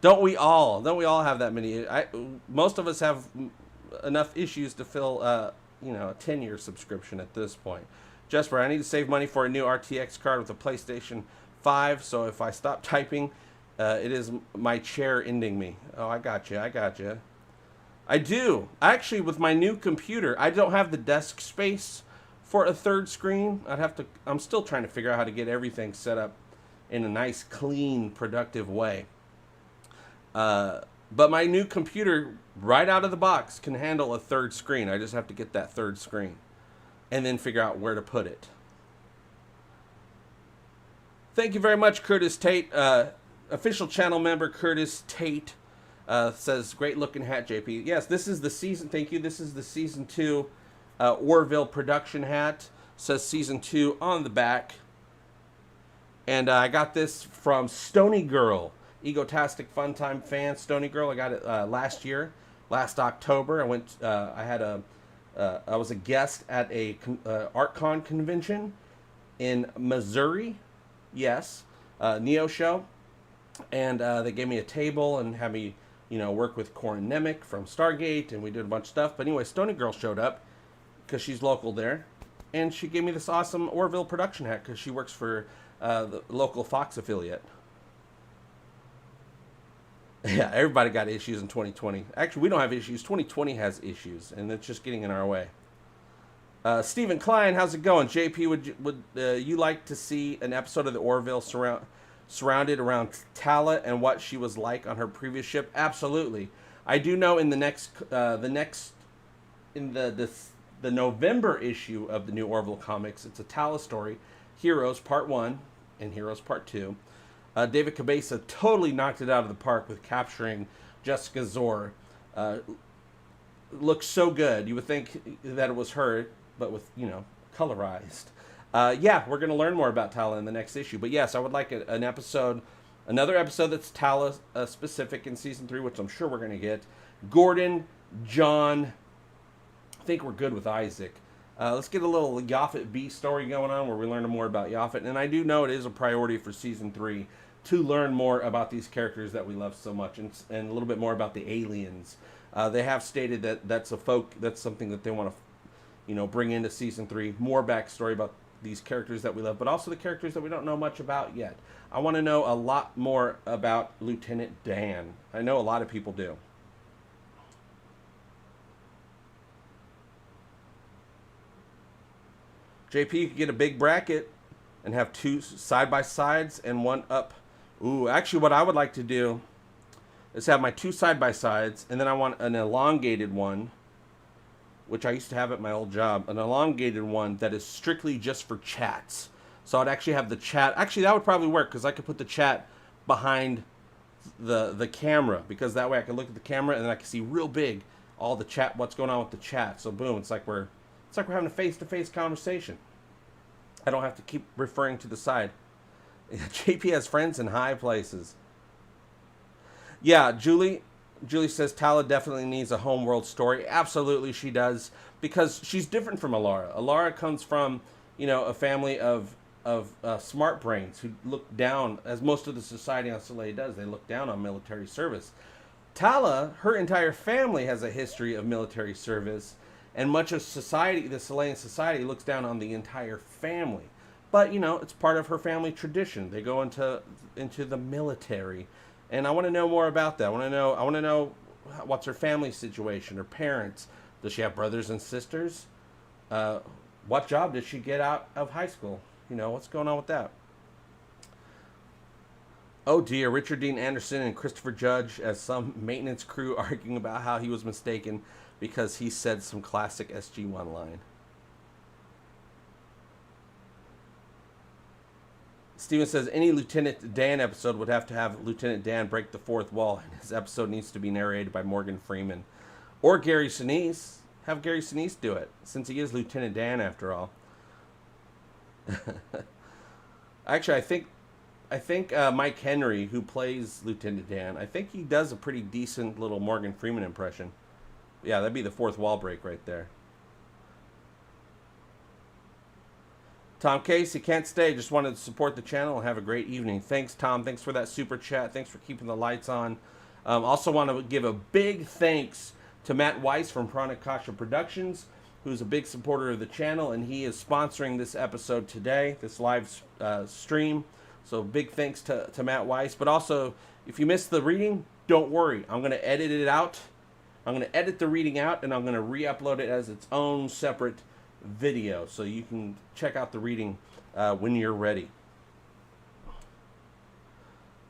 Don't we all? Don't we all have that many? Most of us have enough issues to fill, a 10-year subscription at this point. Jesper, I need to save money for a new RTX card with a PlayStation 5. So if I stop typing, it is my chair ending me. Oh, I got you. I got you. I do. Actually, with my new computer, I don't have the desk space for a third screen. I'm still trying to figure out how to get everything set up in a nice, clean, productive way. But my new computer, right out of the box, can handle a third screen. I just have to get that third screen and then figure out where to put it. Thank you very much, Curtis Tate. Official channel member Curtis Tate says, great looking hat, JP. Yes, this is the season. Thank you. This is the season 2 Orville production hat. Says season 2 on the back. And I got this from Stony Girl, Egotastic FunTime fan. Stony Girl, I got it last October. I was a guest at a ArtCon convention in Missouri. Yes, Neo show, and they gave me a table and had me, work with Corin Nemec from Stargate, and we did a bunch of stuff. But anyway, Stony Girl showed up because she's local there, and she gave me this awesome Orville production hat because she works for the local Fox affiliate. Yeah, everybody got issues in 2020. Actually, we don't have issues. 2020 has issues, and it's just getting in our way. Stephen Klein, how's it going? JP, would you like to see an episode of the Orville surrounded around Tala and what she was like on her previous ship? Absolutely. I do know in the November issue of the new Orville comics, it's a Tala story, Heroes Part 1 and Heroes Part 2. David Cabeza totally knocked it out of the park with capturing Jessica Zor. Looks so good. You would think that it was her, but with, colorized. Yeah, we're going to learn more about Tala in the next issue. But yes, I would like another episode that's Tala specific in season 3, which I'm sure we're going to get. Gordon, John, I think we're good with Isaac. Let's get a little Yaphet B story going on where we learn more about Yaphet. And I do know it is a priority for season 3 to learn more about these characters that we love so much, and a little bit more about the aliens. They have stated that that's something that they want to, bring into season 3. More backstory about these characters that we love, but also the characters that we don't know much about yet. I want to know a lot more about Lieutenant Dan. I know a lot of people do. JP, you could get a big bracket and have 2 side-by-sides and 1 up. Ooh, actually what I would like to do is have my 2 side-by-sides, and then I want an elongated one, which I used to have at my old job, an elongated one that is strictly just for chats. So I'd actually have the chat. Actually, that would probably work because I could put the chat behind the camera, because that way I can look at the camera and then I can see real big all the chat, what's going on with the chat. So boom, it's like we're having a face-to-face conversation. I don't have to keep referring to the side. JP has friends in high places. Yeah, Julie says Tala definitely needs a homeworld story. Absolutely she does, because she's different from Alara. Alara comes from, a family of smart brains who look down, as most of the society on Soleil does. They look down on military service. Tala, her entire family has a history of military service, and much of society, the Soleilan society, looks down on the entire family. But, it's part of her family tradition. They go into the military. And I want to know more about that. I want to know what's her family situation, her parents. Does she have brothers and sisters? What job did she get out of high school? What's going on with that? Oh dear, Richard Dean Anderson and Christopher Judge as some maintenance crew arguing about how he was mistaken because he said some classic SG-1 line. Steven says any Lieutenant Dan episode would have to have Lieutenant Dan break the fourth wall, and his episode needs to be narrated by Morgan Freeman. Or Gary Sinise. Have Gary Sinise do it, since he is Lieutenant Dan after all. Actually, I think Mike Henry, who plays Lieutenant Dan, I think he does a pretty decent little Morgan Freeman impression. Yeah, that'd be the fourth wall break right there. Tom Casey, can't stay. Just wanted to support the channel and have a great evening. Thanks, Tom. Thanks for that super chat. Thanks for keeping the lights on. Also want to give a big thanks to Matt Weiss from Pranakasha Productions, who's a big supporter of the channel, and he is sponsoring this episode today, this live stream. So big thanks to Matt Weiss. But also, if you missed the reading, don't worry. I'm going to edit it out. I'm going to edit the reading out, and I'm going to re-upload it as its own separate video, so you can check out the reading when you're ready.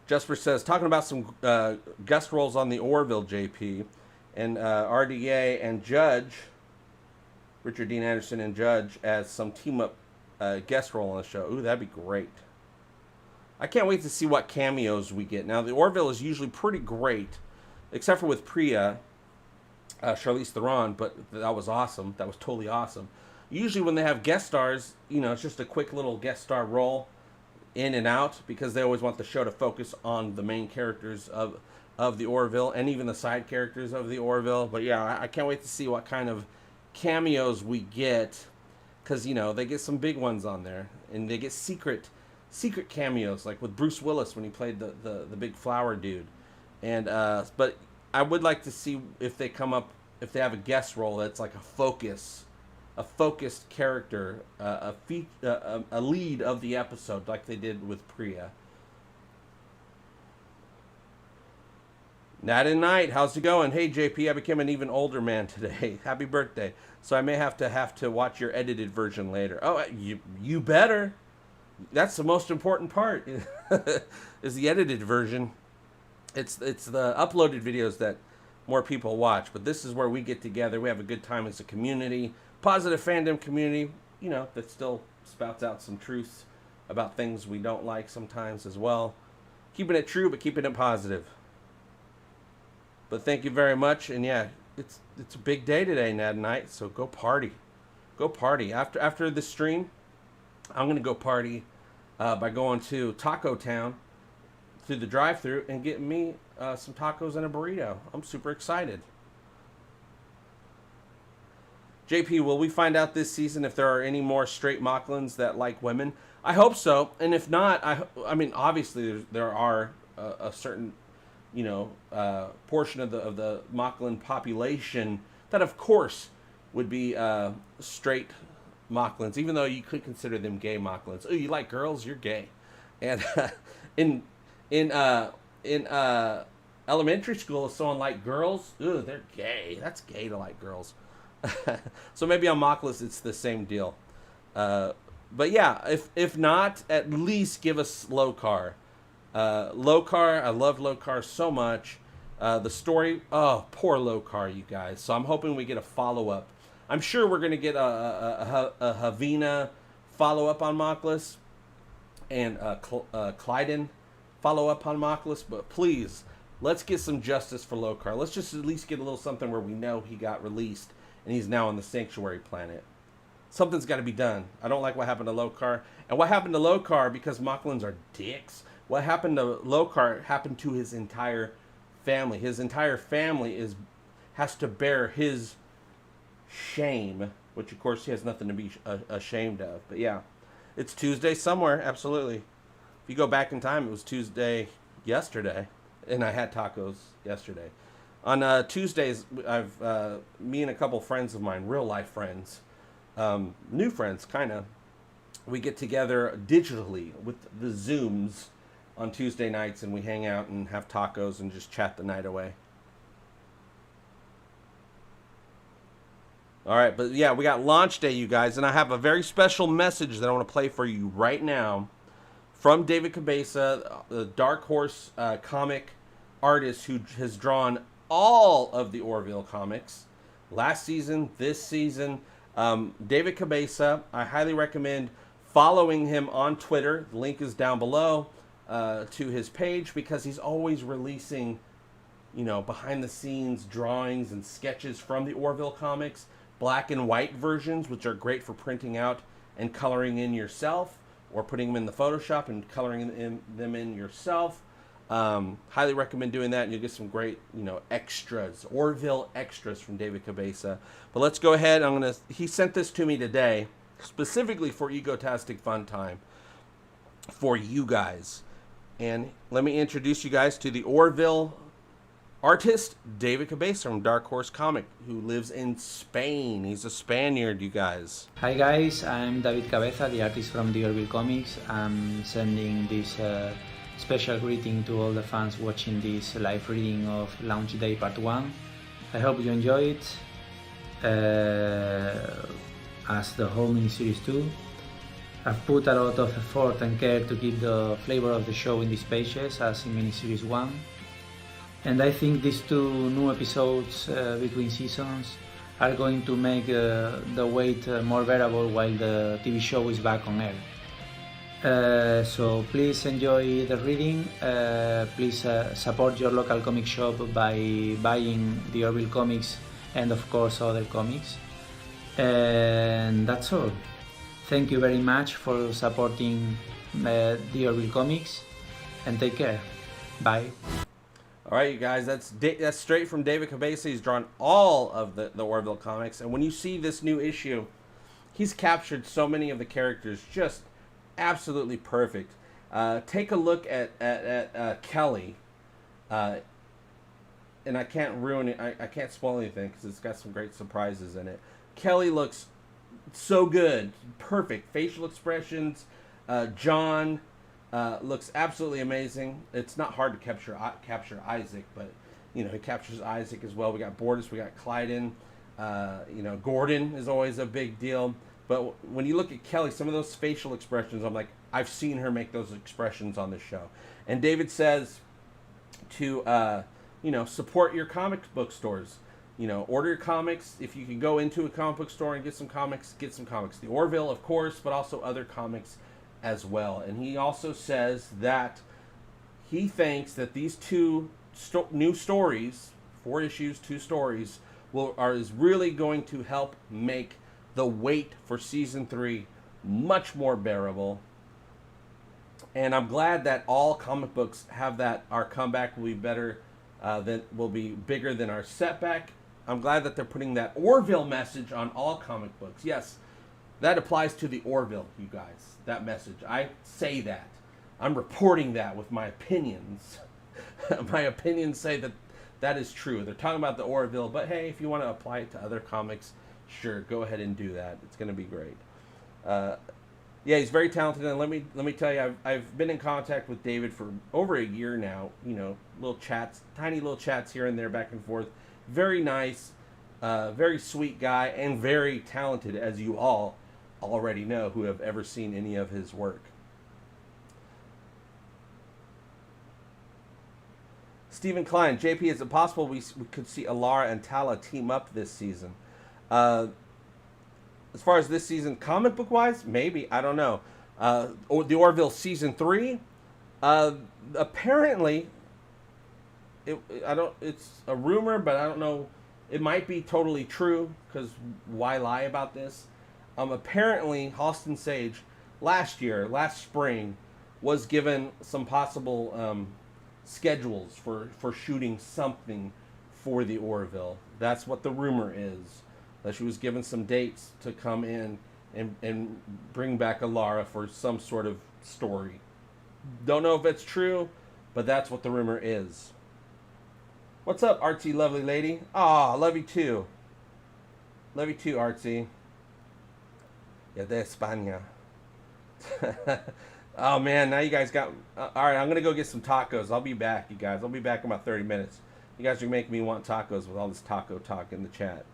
Jesper says, talking about some guest roles on the Orville, JP, and RDA and Judge, Richard Dean Anderson and Judge, as some team-up guest role on the show. Ooh, that'd be great. I can't wait to see what cameos we get. Now, the Orville is usually pretty great, except for with Priya, Charlize Theron, but that was awesome. That was totally awesome. Usually when they have guest stars, you know, it's just a quick little guest star role in and out, because they always want the show to focus on the main characters of the Orville and even the side characters of the Orville. But yeah, I can't wait to see what kind of cameos we get, because, you know, they get some big ones on there, and they get secret cameos, like with Bruce Willis when he played the big flower dude. And but I would like to see if they have a guest role that's like a focused character, a lead of the episode, like they did with Priya. Nat and Night, how's it going? Hey JP, I became an even older man today. Happy birthday. So I may have to watch your edited version later. Oh, you better. That's the most important part, is the edited version. It's the uploaded videos that more people watch, but this is where we get together. We have a good time as a community, positive fandom community, you know, that still spouts out some truths about things we don't like sometimes as well. Keeping it true, but keeping it positive. But thank you very much, and yeah, it's a big day today, Nat and Night, so go party. Go party. After this stream, I'm going to go party by going to Taco Town through the drive-thru and getting me some tacos and a burrito. I'm super excited. JP, will we find out this season if there are any more straight Mocklins that like women? I hope so, and if not, I mean, obviously there are a certain, you know, portion of the Mocklin population that, of course, would be straight Mocklins, even though you could consider them gay Mocklins. Oh, you like girls? You're gay. And in elementary school, if someone liked girls, ooh, they're gay. That's gay to like girls. So maybe on Mockless it's the same deal. But yeah, if not, at least give us Lokar. Lokar, I love Lokar so much. The story, oh, poor Lokar, you guys. So I'm hoping we get a follow-up. I'm sure we're going to get a Havina follow-up on Mockless, and Clyden follow-up on Mockless, but please, let's get some justice for Lokar. Let's just at least get a little something where we know he got released and he's now on the Sanctuary planet. Something's got to be done. I don't like what happened to Lokar. And what happened to Lokar, because Mocklins are dicks, what happened to Lokar happened to his entire family. His entire family has to bear his shame, which of course he has nothing to be ashamed of. But yeah, it's Tuesday somewhere, absolutely. If you go back in time, it was Tuesday yesterday, and I had tacos yesterday. On Tuesdays, me and a couple friends of mine, real life friends, new friends, kind of, we get together digitally with the Zooms on Tuesday nights, and we hang out and have tacos and just chat the night away. All right, but yeah, we got launch day, you guys, and I have a very special message that I want to play for you right now from David Cabeza, the Dark Horse comic artist who has drawn all of the Orville comics last season, this season. David Cabeza, I highly recommend following him on Twitter. The link is down below to his page, because he's always releasing, you know, behind the scenes drawings and sketches from the Orville comics, black and white versions, which are great for printing out and coloring in yourself, or putting them in the Photoshop and coloring them in yourself. Highly recommend doing that, and you'll get some great, you know, extras, Orville extras from David Cabeza. But let's go ahead. He sent this to me today, specifically for Egotastic FunTime, for you guys. And let me introduce you guys to the Orville artist, David Cabeza from Dark Horse Comic, who lives in Spain. He's a Spaniard, you guys. Hi guys, I'm David Cabeza, the artist from the Orville Comics. I'm sending this special greeting to all the fans watching this live reading of Launch Day Part 1. I hope you enjoy it, as the whole miniseries too. I've put a lot of effort and care to keep the flavor of the show in these pages as in miniseries 1. And I think these 2 new episodes between seasons are going to make the wait more bearable while the TV show is back on air. So please enjoy the reading. Please support your local comic shop by buying the Orville comics and of course other comics. And that's all. Thank you very much for supporting the Orville comics, and take care. Bye. All right, you guys, that's straight from David Cabeza. He's drawn all of the Orville comics, and when you see this new issue, he's captured so many of the characters just absolutely perfect. Take a look at Kelly, and I can't ruin it. I can't spoil anything because it's got some great surprises in it. Kelly looks so good, perfect facial expressions. John looks absolutely amazing. It's not hard to capture Isaac, but you know, he captures Isaac as well. We got Bortus, we got Clyden. You know, Gordon is always a big deal. But when you look at Kelly, some of those facial expressions, I'm like, I've seen her make those expressions on the show. And David says to you know, support your comic book stores. You know, order your comics. If you can go into a comic book store and get some comics, get some comics. The Orville, of course, but also other comics as well. And he also says that he thinks that these 2 new stories, 4 issues, 2 stories, is really going to help make the wait for season 3 much more bearable. And I'm glad that all comic books have that. Our comeback will be better, will be bigger than our setback. I'm glad that they're putting that Orville message on all comic books. Yes, that applies to the Orville, you guys. That message. I say that. I'm reporting that with my opinions. My opinions say that that is true. They're talking about the Orville, but hey, if you want to apply it to other comics, sure, go ahead and do that. It's going to be great. Yeah, he's very talented, and let me tell you, I've been in contact with David for over a year now. You know, little chats, tiny little chats here and there, back and forth. Very nice, very sweet guy, and very talented, as you all already know who have ever seen any of his work. Stephen Klein, JP, is it possible we could see Alara and Tala team up this season? As far as this season, comic book wise, maybe, I don't know. Or the Orville season 3, apparently, it's a rumor, but I don't know. It might be totally true, because why lie about this? Apparently, Halston Sage last spring, was given some possible schedules for shooting something for the Orville. That's what the rumor is. That she was given some dates to come in and bring back Alara for some sort of story. Don't know if it's true, but that's what the rumor is. What's up, artsy lovely lady? Ah, love you too. Love you too, artsy. Yeah, de España. Oh man, now you guys got... all right, I'm going to go get some tacos. I'll be back, you guys. I'll be back in about 30 minutes. You guys are making me want tacos with all this taco talk in the chat.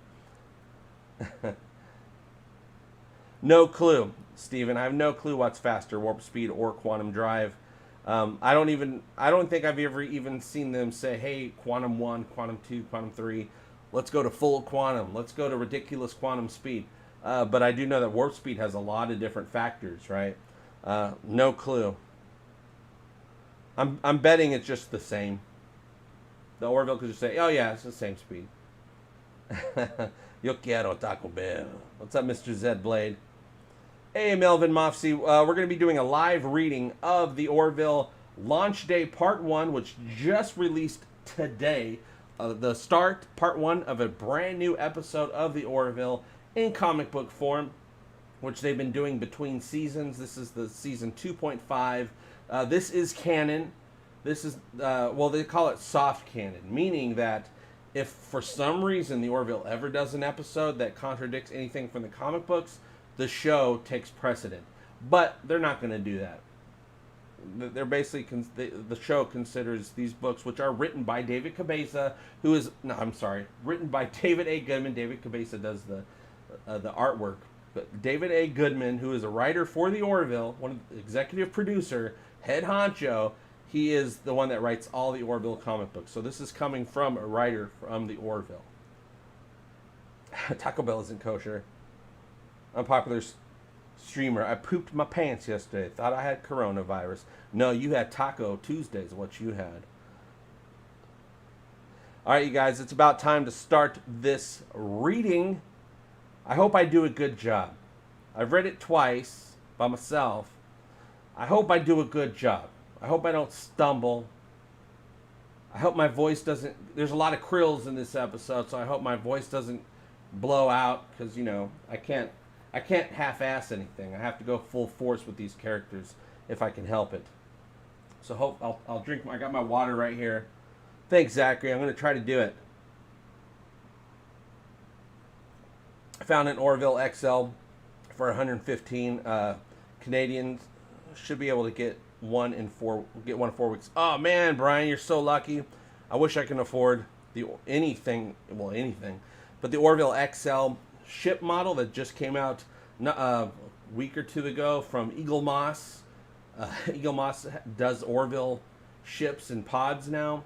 No clue, Steven. I have no clue what's faster, warp speed or quantum drive. I don't think I've ever even seen them say, hey, quantum 1, quantum 2, quantum 3, let's go to full quantum, let's go to ridiculous quantum speed. But I do know that warp speed has a lot of different factors, right? No clue. I'm betting it's just the same. The Orville could just say, oh yeah, it's the same speed. Yo quiero Taco Bell. What's up, Mr. Zed Blade? Hey, Melvin Mofsey. We're going to be doing a live reading of the Orville Launch Day Part 1, which just released today. The start, Part 1 of a brand new episode of the Orville in comic book form. which they've been doing between seasons. This is the season 2.5. This is canon. This is, well, they call it soft canon, meaning that if for some reason the Orville ever does an episode that contradicts anything from the comic books, the show takes precedent. But they're not going to do that. They're basically, the show considers these books, which are written by David Cabeza, who is, no, I'm sorry, written by David A. Goodman. David Cabeza does the artwork. But David A. Goodman, who is a writer for the Orville, one of the executive producer, head honcho, he is the one that writes all the Orville comic books. So this is coming from a writer from the Orville. Taco Bell isn't kosher. Unpopular streamer. I pooped my pants yesterday. Thought I had coronavirus. No, you had Taco Tuesdays, what you had. All right, you guys, it's about time to start this reading. I hope I do a good job. I've read it twice by myself. I hope I do a good job. I hope I don't stumble. I hope my voice doesn't... There's a lot of krills in this episode, so I hope my voice doesn't blow out, because, you know, I can't half-ass anything. I have to go full force with these characters if I can help it. So hope I'll drink... I got my water right here. Thanks, Zachary. I'm going to try to do it. I found an Orville XL for 115 Canadians. Should be able to get one in 4 weeks. Oh man, Brian, you're so lucky. I wish I can afford anything, but the Orville XL ship model that just came out a week or two ago from Eagle Moss. Eagle Moss does Orville ships and pods now.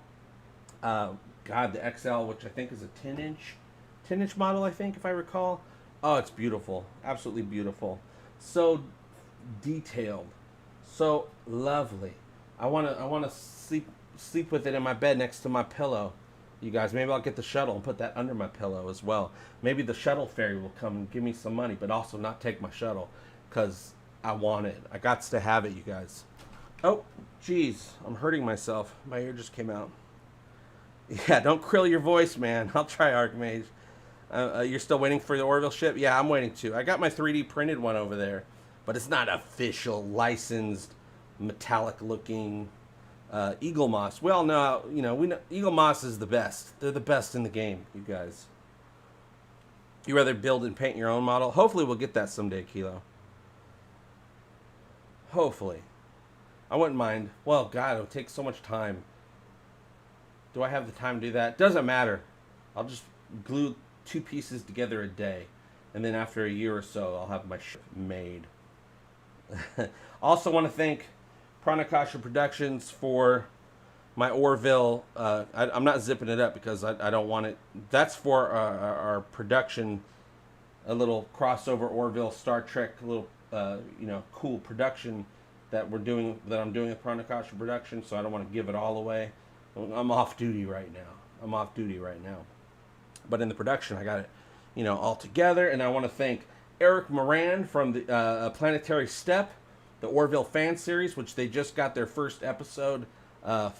God, the XL, which I think is a 10-inch model, I think, if I recall. Oh, it's beautiful, absolutely beautiful. So detailed. So lovely. I wanna sleep with it in my bed next to my pillow. You guys, maybe I'll get the shuttle and put that under my pillow as well. Maybe the shuttle ferry will come and give me some money, but also not take my shuttle, because I want it. I got to have it, you guys. Oh, geez, I'm hurting myself. My ear just came out. Yeah, don't krill your voice, man. I'll try Archmage. You're still waiting for the Orville ship? Yeah, I'm waiting too. I got my 3D printed one over there. But it's not official, licensed, metallic-looking Eagle Moss. Well, no, we know Eagle Moss is the best. They're the best in the game, you guys. You rather build and paint your own model? Hopefully we'll get that someday, Kilo. Hopefully. I wouldn't mind. Well, God, it'll take so much time. Do I have the time to do that? Doesn't matter. I'll just glue 2 pieces together a day. And then after a year or so, I'll have my ship made. Also want to thank Pranakasha Productions for my Orville. I'm not zipping it up because I don't want it. That's for our production, a little crossover Orville Star Trek, a little cool production that I'm doing with Pranakasha Productions. So I don't want to give it all away. I'm off duty right now. But in the production, I got it, all together, and I want to thank Eric Moran from the Planetary Step, the Orville fan series, which they just got their first episode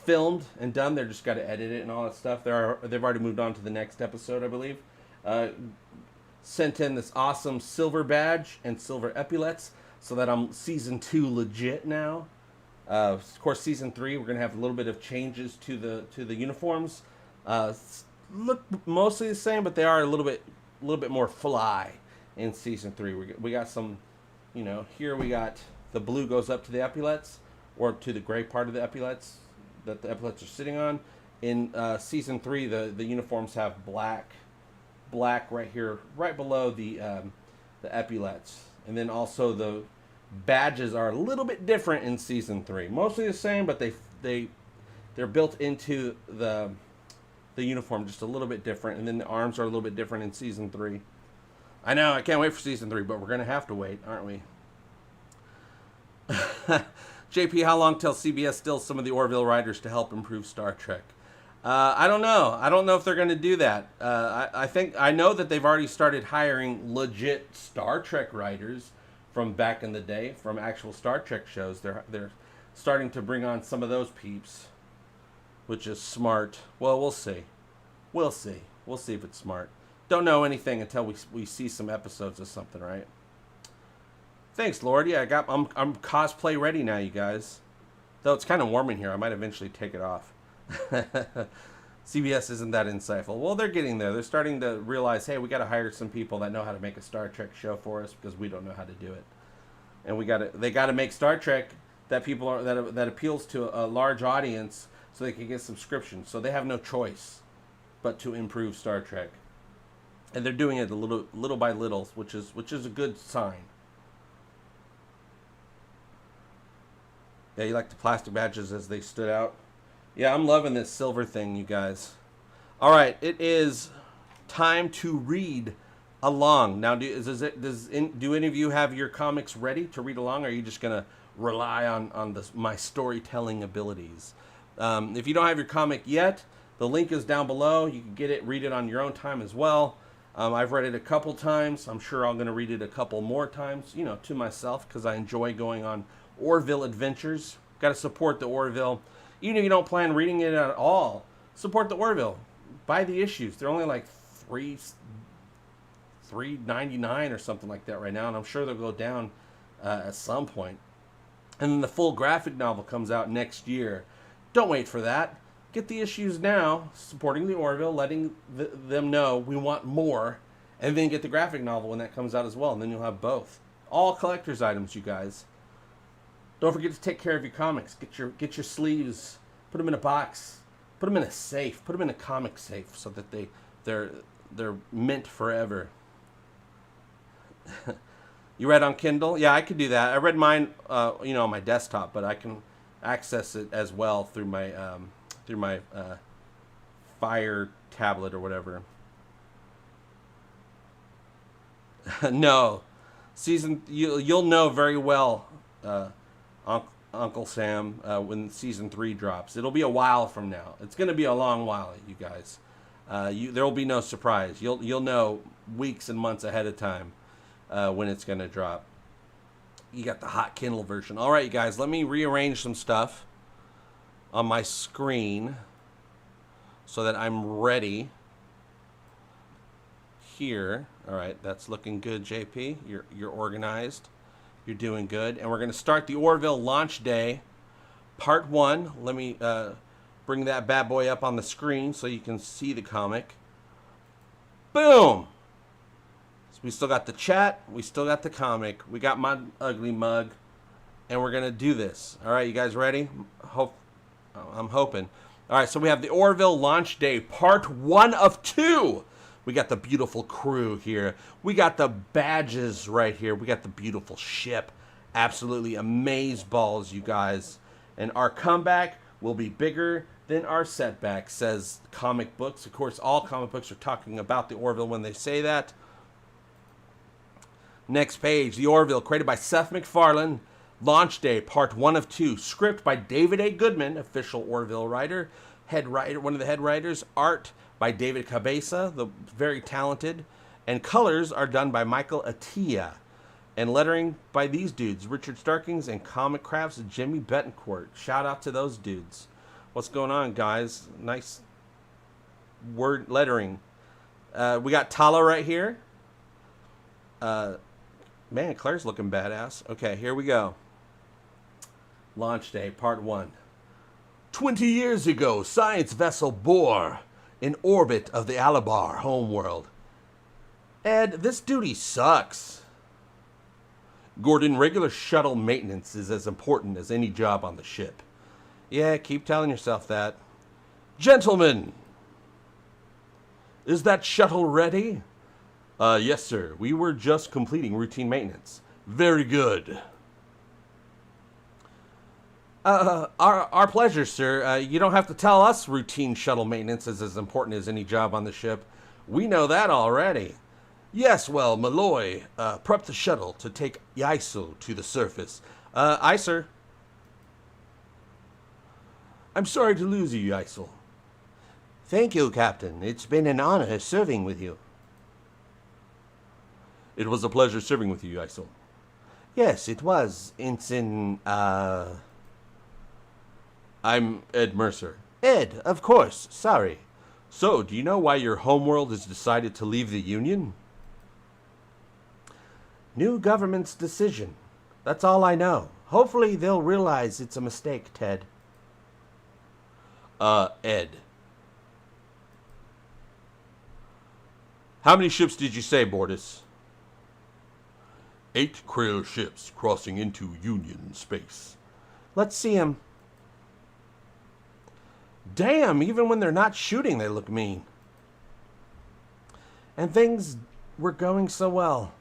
filmed and done. They're just got to edit it and all that stuff. They've already moved on to the next episode, I believe. Sent in this awesome silver badge and silver epaulets so that I'm season 2 legit now. Of course, season 3 we're gonna have a little bit of changes to the uniforms. Look mostly the same, but they are a little bit more fly. In season 3, we got some, here we got the blue goes up to the epaulets, or to the gray part of the epaulets that the epaulets are sitting on. In season 3, the uniforms have black right here, right below the epaulets, and then also the badges are a little bit different in season 3. Mostly the same, but they're built into the uniform just a little bit different, and then the arms are a little bit different in season 3. I know, I can't wait for season 3, but we're going to have to wait, aren't we? JP, how long till CBS stills some of the Orville writers to help improve Star Trek? I don't know. I don't know if they're going to do that. I know that they've already started hiring legit Star Trek writers from back in the day, from actual Star Trek shows. They're starting to bring on some of those peeps, which is smart. Well, we'll see. We'll see if it's smart. Don't know anything until we see some episodes of something, right? Thanks, Lord. Yeah, I'm cosplay ready now, you guys. Though it's kind of warm in here, I might eventually take it off. CBS isn't that insightful. Well, they're getting there. They're starting to realize, hey, we got to hire some people that know how to make a Star Trek show for us because we don't know how to do it. And they got to make Star Trek that that appeals to a large audience so they can get subscriptions. So they have no choice but to improve Star Trek. And they're doing it little by little, which is a good sign. Yeah, you like the plastic badges as they stood out? Yeah, I'm loving this silver thing, you guys. All right, it is time to read along. Now, do any of you have your comics ready to read along, or are you just going to rely on my storytelling abilities? If you don't have your comic yet, the link is down below. You can get it, read it on your own time as well. I've read it a couple times. I'm sure I'm going to read it a couple more times, to myself, because I enjoy going on Orville adventures. Got to support the Orville. Even if you don't plan reading it at all, support the Orville. Buy the issues. They're only like $3.99 or something like that right now, and I'm sure they'll go down at some point. And then the full graphic novel comes out next year. Don't wait for that. Get the issues now, supporting the Orville, letting them know we want more, and then get the graphic novel when that comes out as well, and then you'll have both. All collector's items, you guys. Don't forget to take care of your comics. Get your sleeves. Put them in a box. Put them in a safe. Put them in a comic safe so that they're mint forever. You read on Kindle? Yeah, I could do that. I read mine, on my desktop, but I can access it as well through my Fire tablet or whatever. No, you'll know very well, Uncle Sam, when season 3 drops. It'll be a while from now. It's going to be a long while, you guys. There will be no surprise. You'll know weeks and months ahead of time when it's going to drop. You got the hot Kindle version. All right, you guys, let me rearrange some stuff on my screen so that I'm ready here. All right, that's looking good, JP. You're organized. You're doing good. And we're going to start the Orville launch day, part 1. Let me bring that bad boy up on the screen so you can see the comic. Boom! So we still got the chat. We still got the comic. We got my ugly mug. And we're going to do this. All right, you guys ready? I'm hoping. All right, so we have the Orville launch day, part 1 of 2. We got the beautiful crew here. We got the badges right here. We got the beautiful ship. Absolutely amazeballs, you guys. And our comeback will be bigger than our setback, says comic books. Of course, all comic books are talking about the Orville when they say that. Next page, the Orville, created by Seth MacFarlane. Launch Day, part 1 of 2. Script by David A. Goodman, official Orville writer. One of the head writers. Art by David Cabeza, the very talented. And colors are done by Michael Atiyeh. And lettering by these dudes, Richard Starkings, and comic crafts, Jimmy Betancourt. Shout out to those dudes. What's going on, guys? Nice word lettering. We got Tala right here. Man, Claire's looking badass. Okay, here we go. Launch Day, part 1. 20 years ago, science vessel bore in orbit of the Alabar homeworld. Ed, this duty sucks. Gordon, regular shuttle maintenance is as important as any job on the ship. Yeah, keep telling yourself that. Gentlemen, is that shuttle ready? Yes, sir. We were just completing routine maintenance. Very good. Our pleasure, sir. You don't have to tell us routine shuttle maintenance is as important as any job on the ship. We know that already. Yes, well, Malloy, prep the shuttle to take Yaisel to the surface. Aye, sir. I'm sorry to lose you, Yaisel. Thank you, Captain. It's been an honor serving with you. It was a pleasure serving with you, Yaisel. Yes, it was, Ensign, I'm Ed Mercer. Ed, of course. Sorry. So, do you know why your homeworld has decided to leave the Union? New government's decision. That's all I know. Hopefully they'll realize it's a mistake, Ted. Ed. How many ships did you say, Bortus? 8 Krill ships crossing into Union space. Let's see them. Damn, even when they're not shooting, they look mean. And things were going so well.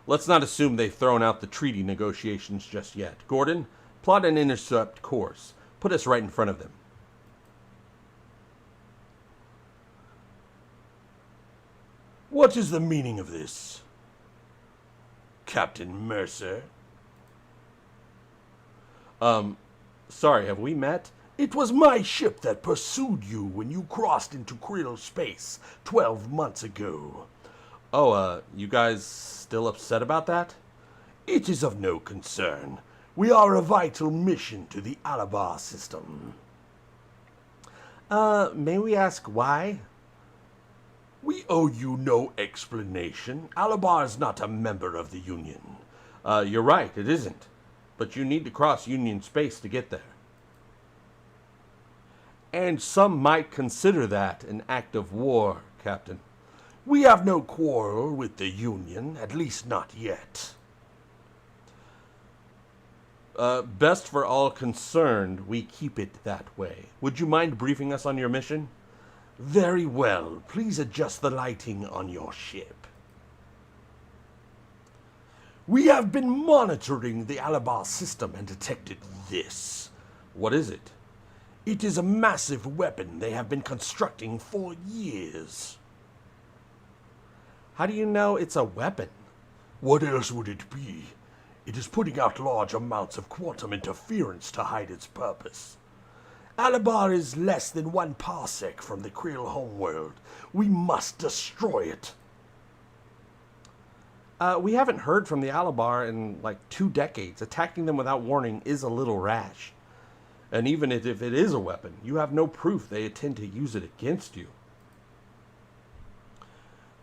Let's not assume they've thrown out the treaty negotiations just yet. Gordon, plot an intercept course. Put us right in front of them. What is the meaning of this, Captain Mercer? Sorry, have we met? It was my ship that pursued you when you crossed into Krill space 12 months ago. Oh, you guys still upset about that? It is of no concern. We are a vital mission to the Alabar system. May we ask why? We owe you no explanation. Alabar is not a member of the Union. You're right, it isn't. But you need to cross Union space to get there. And some might consider that an act of war, Captain. We have no quarrel with the Union, at least not yet. Best for all concerned, we keep it that way. Would you mind briefing us on your mission? Very well. Please adjust the lighting on your ship. We have been monitoring the Alabar system and detected this. What is it? It is a massive weapon they have been constructing for years. How do you know it's a weapon? What else would it be? It is putting out large amounts of quantum interference to hide its purpose. Alabar is less than 1 parsec from the Krill homeworld. We must destroy it. We haven't heard from the Alabar in like 2 decades. Attacking them without warning is a little rash. And even if it is a weapon, you have no proof they intend to use it against you.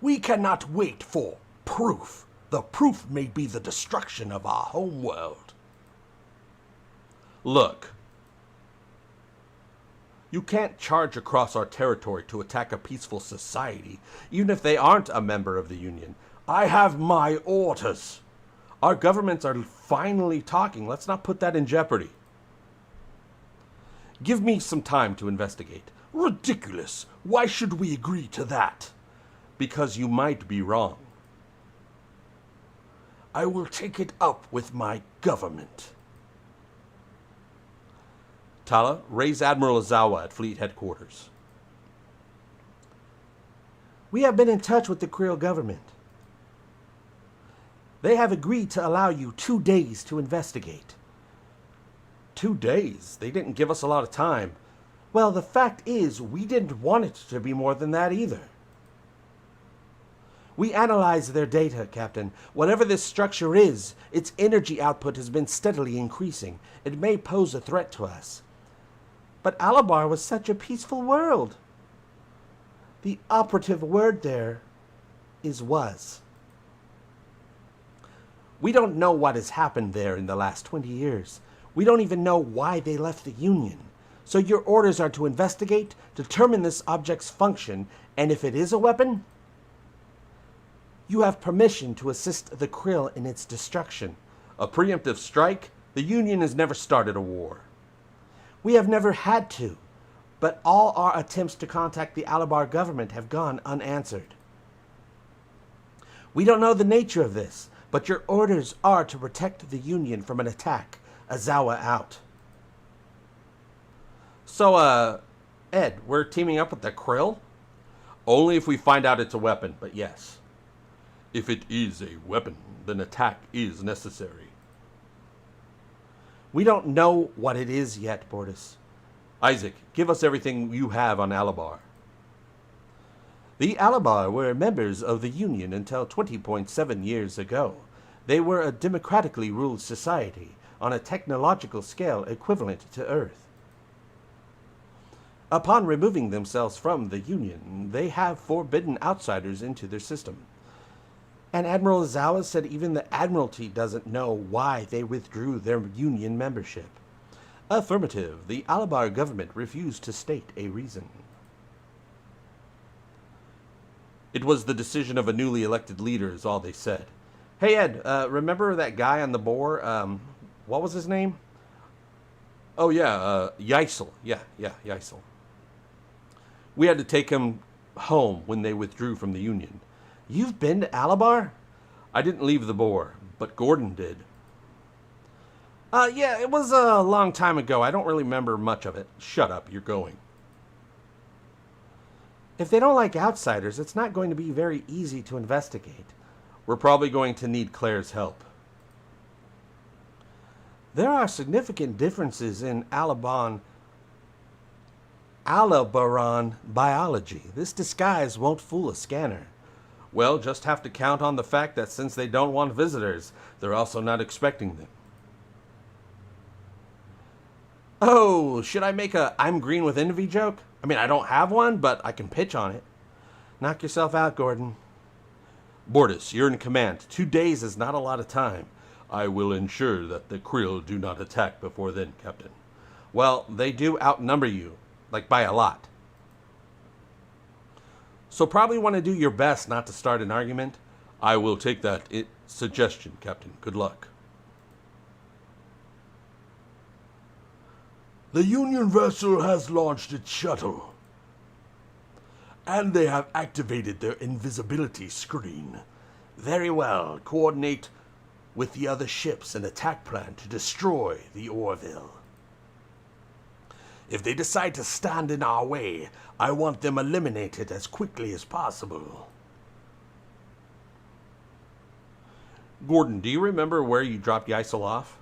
We cannot wait for proof. The proof may be the destruction of our homeworld. Look. You can't charge across our territory to attack a peaceful society, even if they aren't a member of the Union. I have my orders. Our governments are finally talking. Let's not put that in jeopardy. Give me some time to investigate. Ridiculous. Why should we agree to that? Because you might be wrong. I will take it up with my government. Tala, raise Admiral Azawa at Fleet Headquarters. We have been in touch with the Krill government. They have agreed to allow you 2 days to investigate. 2 days? They didn't give us a lot of time. Well, the fact is, we didn't want it to be more than that either. We analyzed their data, Captain. Whatever this structure is, its energy output has been steadily increasing. It may pose a threat to us. But Alabar was such a peaceful world. The operative word there is was. We don't know what has happened there in the last 20 years. We don't even know why they left the Union. So your orders are to investigate, determine this object's function, and if it is a weapon, you have permission to assist the Krill in its destruction. A preemptive strike? The Union has never started a war. We have never had to, but all our attempts to contact the Alabar government have gone unanswered. We don't know the nature of this, but your orders are to protect the Union from an attack. Azawa out. So, Ed, we're teaming up with the Krill? Only if we find out it's a weapon, but yes. If it is a weapon, then attack is necessary. We don't know what it is yet, Bortus. Isaac, give us everything you have on Alabar. The Alabar were members of the Union until 20.7 years ago. They were a democratically ruled society on a technological scale equivalent to Earth. Upon removing themselves from the Union, they have forbidden outsiders into their system. And Admiral Izawa said even the Admiralty doesn't know why they withdrew their Union membership. Affirmative. The Alabar government refused to state a reason. It was the decision of a newly elected leader is all they said. Hey, Ed, remember that guy on the boar? What was his name? Oh, yeah, Yeisel. Yeah, Yeisel. We had to take him home when they withdrew from the Union. You've been to Alabar? I didn't leave the boar, but Gordon did. Yeah, it was a long time ago. I don't really remember much of it. Shut up, you're going. If they don't like outsiders, it's not going to be very easy to investigate. We're probably going to need Claire's help. There are significant differences in Alabaran biology. This disguise won't fool a scanner. Well, just have to count on the fact that since they don't want visitors, they're also not expecting them. Oh, should I make a I'm green with envy joke? I mean, I don't have one, but I can pitch on it. Knock yourself out, Gordon. Bortus, you're in command. 2 days is not a lot of time. I will ensure that the Krill do not attack before then, Captain. Well, they do outnumber you, like by a lot. So probably want to do your best not to start an argument. I will take that suggestion, Captain. Good luck. The Union vessel has launched its shuttle, and they have activated their invisibility screen. Very well. Coordinate with the other ships an attack plan to destroy the Orville. If they decide to stand in our way, I want them eliminated as quickly as possible. Gordon, do you remember where you dropped Yeisel off?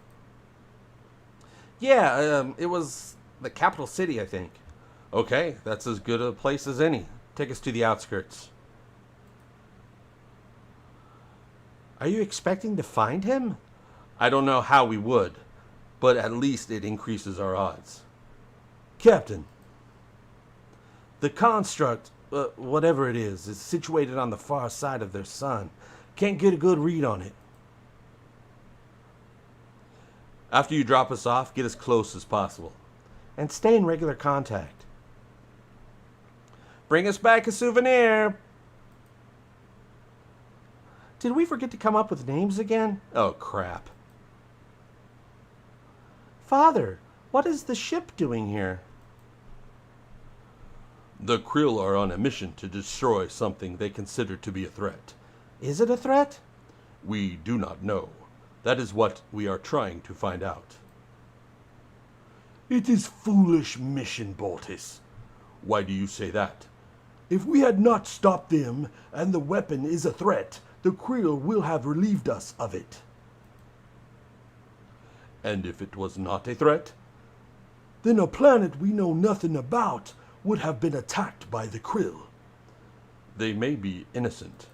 Yeah, it was the capital city, I think. Okay, that's as good a place as any. Take us to the outskirts. Are you expecting to find him? I don't know how we would, but at least it increases our odds. Captain, the construct, whatever it is situated on the far side of their sun. Can't get a good read on it. After you drop us off, get as close as possible. And stay in regular contact. Bring us back a souvenir. Did we forget to come up with names again? Oh, crap. Father, what is the ship doing here? The Krill are on a mission to destroy something they consider to be a threat. Is it a threat? We do not know. That is what we are trying to find out. It is foolish mission, Bortus. Why do you say that? If we had not stopped them, and the weapon is a threat, the Krill will have relieved us of it. And if it was not a threat? Then a planet we know nothing about would have been attacked by the Krill. They may be innocent.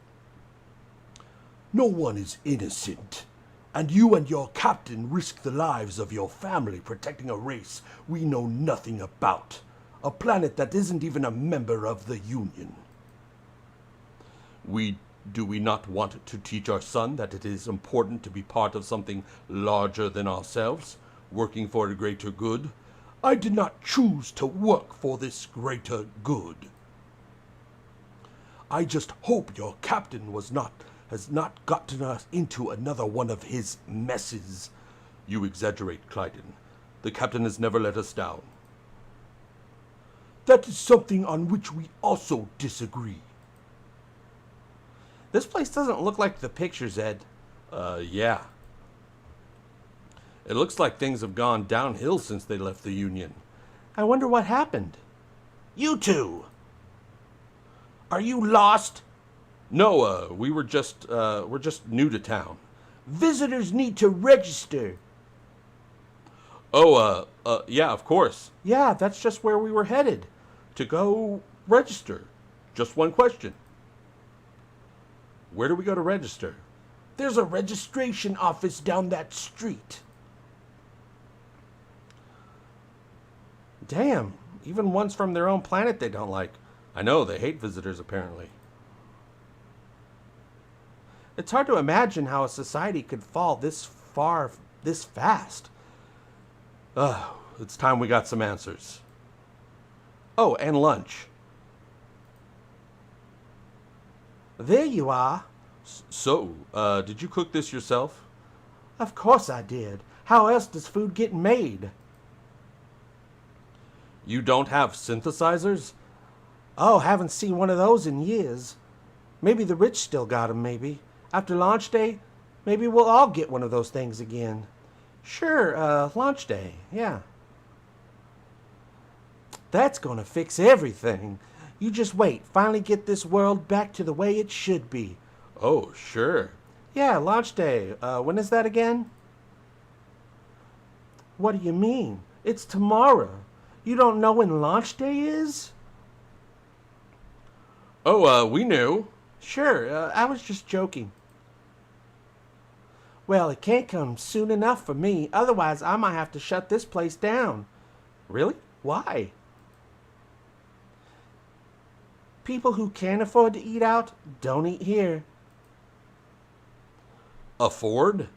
No one is innocent. And you and your captain risk the lives of your family protecting a race we know nothing about. A planet that isn't even a member of the Union. Do we not want to teach our son that it is important to be part of something larger than ourselves, working for a greater good? I did not choose to work for this greater good. I just hope your captain has not gotten us into another one of his messes. You exaggerate, Clyden. The captain has never let us down. That is something on which we also disagree. This place doesn't look like the pictures, Ed. Yeah. It looks like things have gone downhill since they left the Union. I wonder what happened. You two! Are you lost? No, we're just new to town. Visitors need to register. Oh, yeah, of course. Yeah, that's just where we were headed. To go register. Just one question. Where do we go to register? There's a registration office down that street. Damn, even ones from their own planet they don't like. I know, they hate visitors apparently. It's hard to imagine how a society could fall this far, this fast. It's time we got some answers. Oh, and lunch. There you are. So, did you cook this yourself? Of course I did. How else does food get made? You don't have synthesizers? Oh, haven't seen one of those in years. Maybe the rich still got 'em, maybe. After launch day, maybe we'll all get one of those things again. Sure, launch day, yeah. That's gonna fix everything. You just wait. Finally get this world back to the way it should be. Oh, sure. Yeah, launch day. When is that again? What do you mean? It's tomorrow. You don't know when launch day is? Oh, we knew. Sure, I was just joking. Well, it can't come soon enough for me. Otherwise, I might have to shut this place down. Really? Why? People who can't afford to eat out don't eat here. Afford?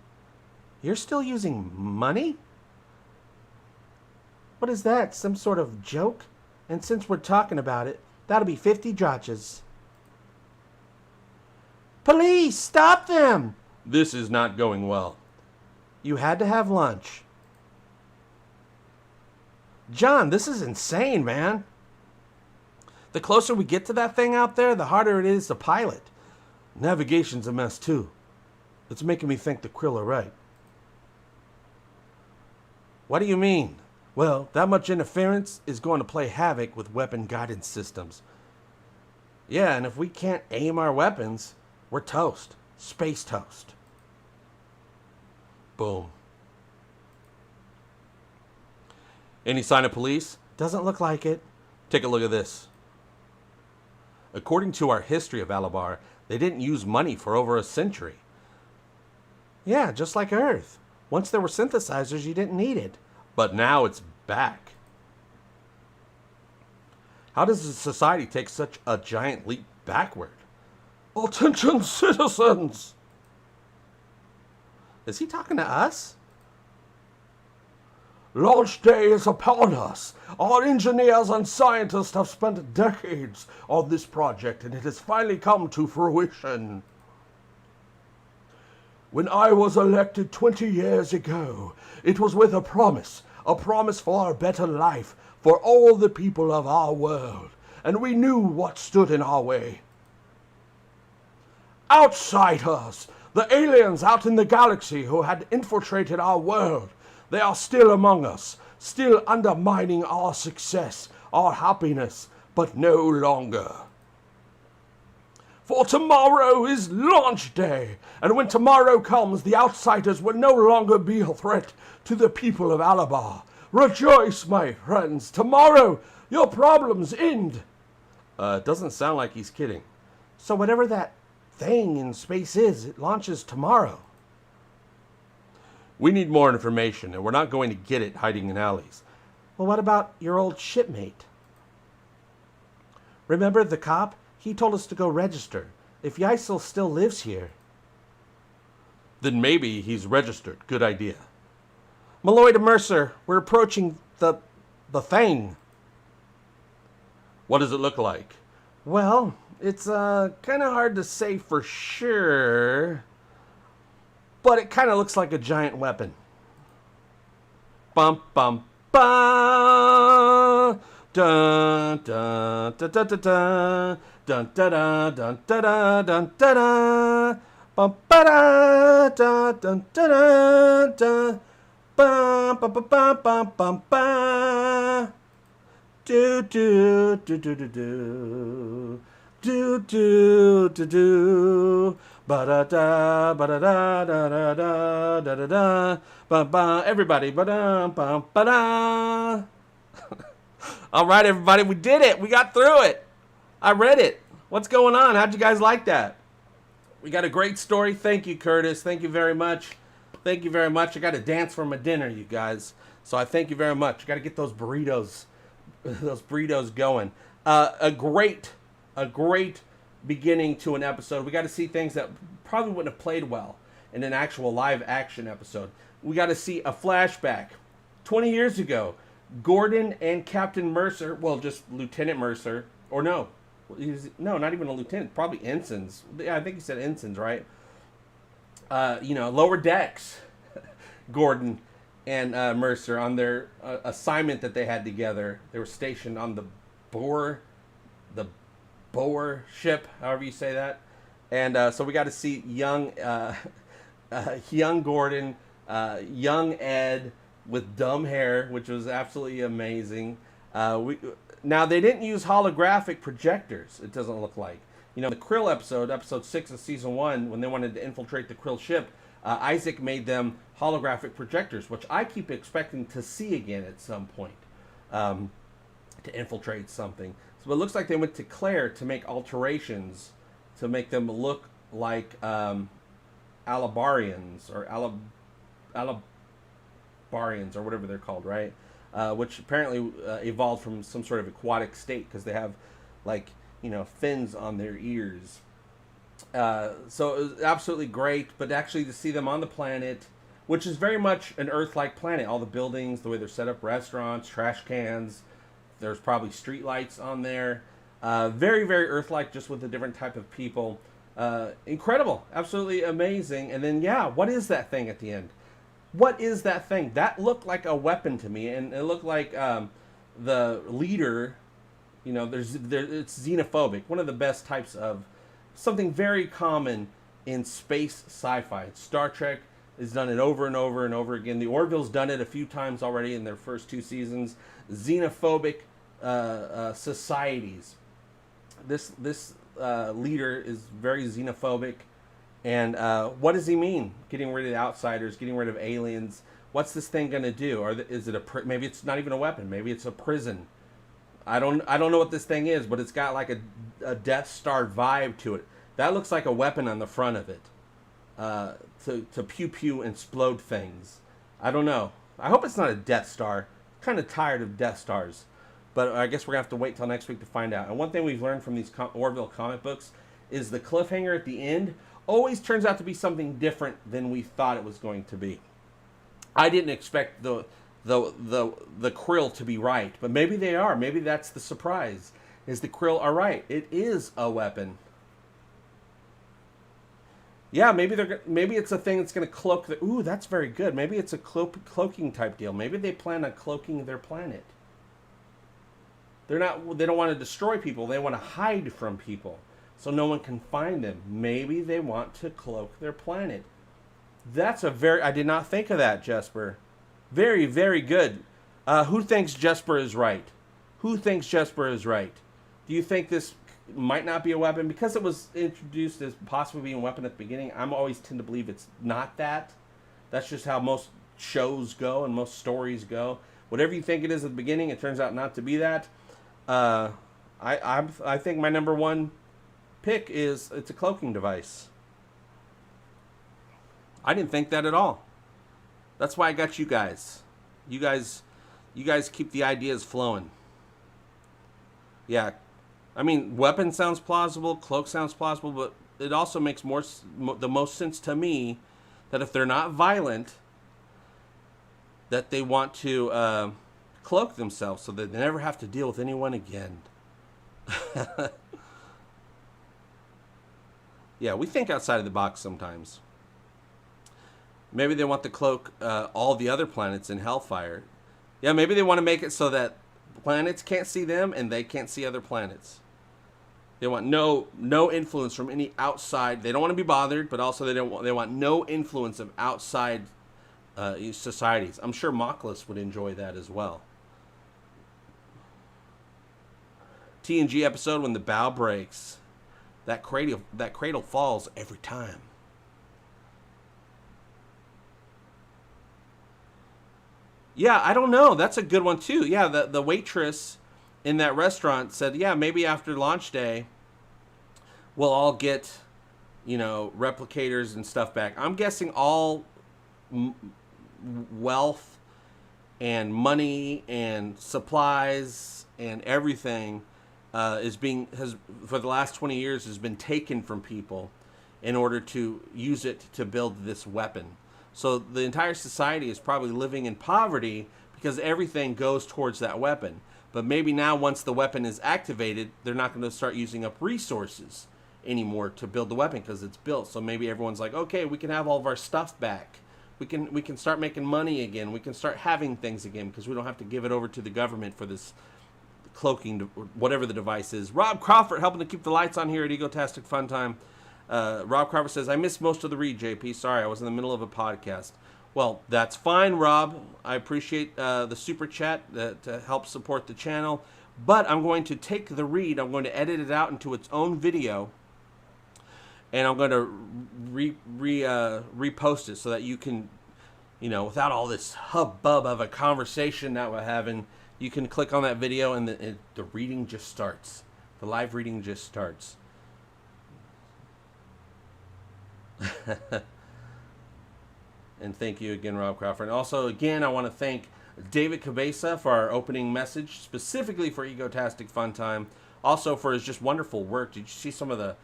You're still using money? What is that? Some sort of joke? And since we're talking about it, that'll be 50 drachas. Police! Stop them! This is not going well. You had to have lunch. John, this is insane, man. The closer we get to that thing out there, the harder it is to pilot. Navigation's a mess, too. It's making me think the Krill are right. What do you mean? Well, that much interference is going to play havoc with weapon guidance systems. Yeah, and if we can't aim our weapons, we're toast. Space toast. Boom. Any sign of police? Doesn't look like it. Take a look at this. According to our history of Alabar, they didn't use money for over a century. Yeah, just like Earth. Once there were synthesizers, you didn't need it. But now it's back. How does a society take such a giant leap backward? Attention, citizens! Is he talking to us? Launch day is upon us. Our engineers and scientists have spent decades on this project, and it has finally come to fruition. When I was elected 20 years ago, it was with a promise for a better life for all the people of our world, and we knew what stood in our way. Outsiders, the aliens out in the galaxy who had infiltrated our world, they are still among us, still undermining our success, our happiness, but no longer. For tomorrow is launch day, and when tomorrow comes, the outsiders will no longer be a threat to the people of Alabar. Rejoice, my friends. Tomorrow, your problems end. Doesn't sound like he's kidding. So whatever that thing in space is, it launches tomorrow. We need more information, and we're not going to get it hiding in alleys. Well, what about your old shipmate? Remember the cop? He told us to go register. If Yaisel still lives here. Then maybe he's registered. Good idea. Malloy to Mercer, we're approaching the thing. What does it look like? Well, it's kind of hard to say for sure, but it kind of looks like a giant weapon. Bum bum bum. Dun dun dun dun dun dun dun dun dun dun dun dun. Bum ba da dun dun dun dun. Bum bum bum bum bum bum bum. Do do do do do do. Do do do do. Ba da da ba da da da da da da da da. Ba ba. Everybody ba da ba ba da. All right, everybody, we did it. We got through it. I read it. What's going on? How'd you guys like that? We got a great story. Thank you, Curtis. Thank you very much. Thank you very much. I got to dance for my dinner, you guys. So I thank you very much. I got to get those burritos going. A great beginning to an episode. We got to see things that probably wouldn't have played well in an actual live action episode. We got to see a flashback 20 years ago. Gordon and Captain Mercer, well, just Lieutenant Mercer, or no, not even a lieutenant, probably ensigns. Yeah, I think he said ensigns, right? Lower decks, Gordon and Mercer on their assignment that they had together. They were stationed on the Boer ship, however you say that. And so we got to see young Gordon, young Ed with dumb hair, which was absolutely amazing. Now, they didn't use holographic projectors, it doesn't look like. The Krill episode 6 of season 1, when they wanted to infiltrate the Krill ship, Isaac made them holographic projectors, which I keep expecting to see again at some point, to infiltrate something. So it looks like they went to Claire to make alterations to make them look like Alabarians or Alabarians or whatever they're called, right? Which apparently evolved from some sort of aquatic state because they have fins on their ears. So it was absolutely great, but actually to see them on the planet, which is very much an Earth-like planet, all the buildings, the way they're set up, restaurants, trash cans, there's probably street lights on there. Very, very Earth-like, just with a different type of people. Incredible, absolutely amazing. And then, what is that thing at the end? What is that thing? That looked like a weapon to me, and it looked like the leader. It's xenophobic. One of the best types of something very common in space sci-fi. Star Trek has done it over and over and over again. The Orville's done it a few times already in their first 2 seasons. Xenophobic societies. This leader is very xenophobic. And what does he mean? Getting rid of the outsiders, getting rid of aliens. What's this thing going to do? Is it maybe it's not even a weapon. Maybe it's a prison. I don't know what this thing is, but it's got like a Death Star vibe to it. That looks like a weapon on the front of it. To pew explode things. I don't know. I hope it's not a Death Star. I'm kind of tired of Death Stars. But I guess we're going to have to wait till next week to find out. And one thing we've learned from these Orville comic books is the cliffhanger at the end always turns out to be something different than we thought it was going to be. I didn't expect the Krill to be right, but maybe they are. Maybe that's the surprise, is the Krill are right. It is a weapon. Yeah, maybe it's a thing that's going to cloak the... Ooh, that's very good. Maybe it's a cloaking type deal. Maybe they plan on cloaking their planet. They don't want to destroy people. They want to hide from people, so no one can find them. Maybe they want to cloak their planet. I did not think of that, Jesper. Very, very good. Who thinks Jesper is right? Who thinks Jesper is right? Do you think this might not be a weapon? Because it was introduced as possibly being a weapon at the beginning, I'm always tend to believe it's not that. That's just how most shows go and most stories go. Whatever you think it is at the beginning, it turns out not to be that. I think my number one pick is it's a cloaking device. I didn't think that at all. That's why I got you guys. You guys keep the ideas flowing. Yeah, I mean, weapon sounds plausible, cloak sounds plausible, but it also makes the most sense to me that if they're not violent, that they want to cloak themselves so that they never have to deal with anyone again. Yeah, we think outside of the box sometimes. Maybe they want to cloak all the other planets in Hellfire. Yeah, maybe they want to make it so that planets can't see them and they can't see other planets. They want no influence from any outside. They don't want to be bothered, but also they want no influence of outside societies. I'm sure Mockless would enjoy that as well. TNG episode when the bow breaks. That cradle falls every time. Yeah, I don't know. That's a good one too. Yeah, the waitress in that restaurant said, yeah, maybe after launch day, we'll all get, replicators and stuff back. I'm guessing all wealth and money and supplies and everything for the last 20 years has been taken from people in order to use it to build this weapon. So the entire society is probably living in poverty because everything goes towards that weapon. But maybe now once the weapon is activated, they're not going to start using up resources anymore to build the weapon because it's built. So maybe everyone's like, okay, we can have all of our stuff back. We can start making money again. We can start having things again because we don't have to give it over to the government for this cloaking, whatever the device is. Rob Crawford helping to keep the lights on here at Egotastic FunTime. Rob Crawford says, I missed most of the read, JP. Sorry, I was in the middle of a podcast. Well, that's fine, Rob. I appreciate the super chat to help support the channel. But I'm going to take the read. I'm going to edit it out into its own video. And I'm going to repost it so that you can, without all this hubbub of a conversation that we're having, you can click on that video and the reading just starts. The live reading just starts. And thank you again, Rob Crawford. And also, again, I want to thank David Cabeza for our opening message, specifically for Egotastic FunTime. Also for his just wonderful work. Did you see some of the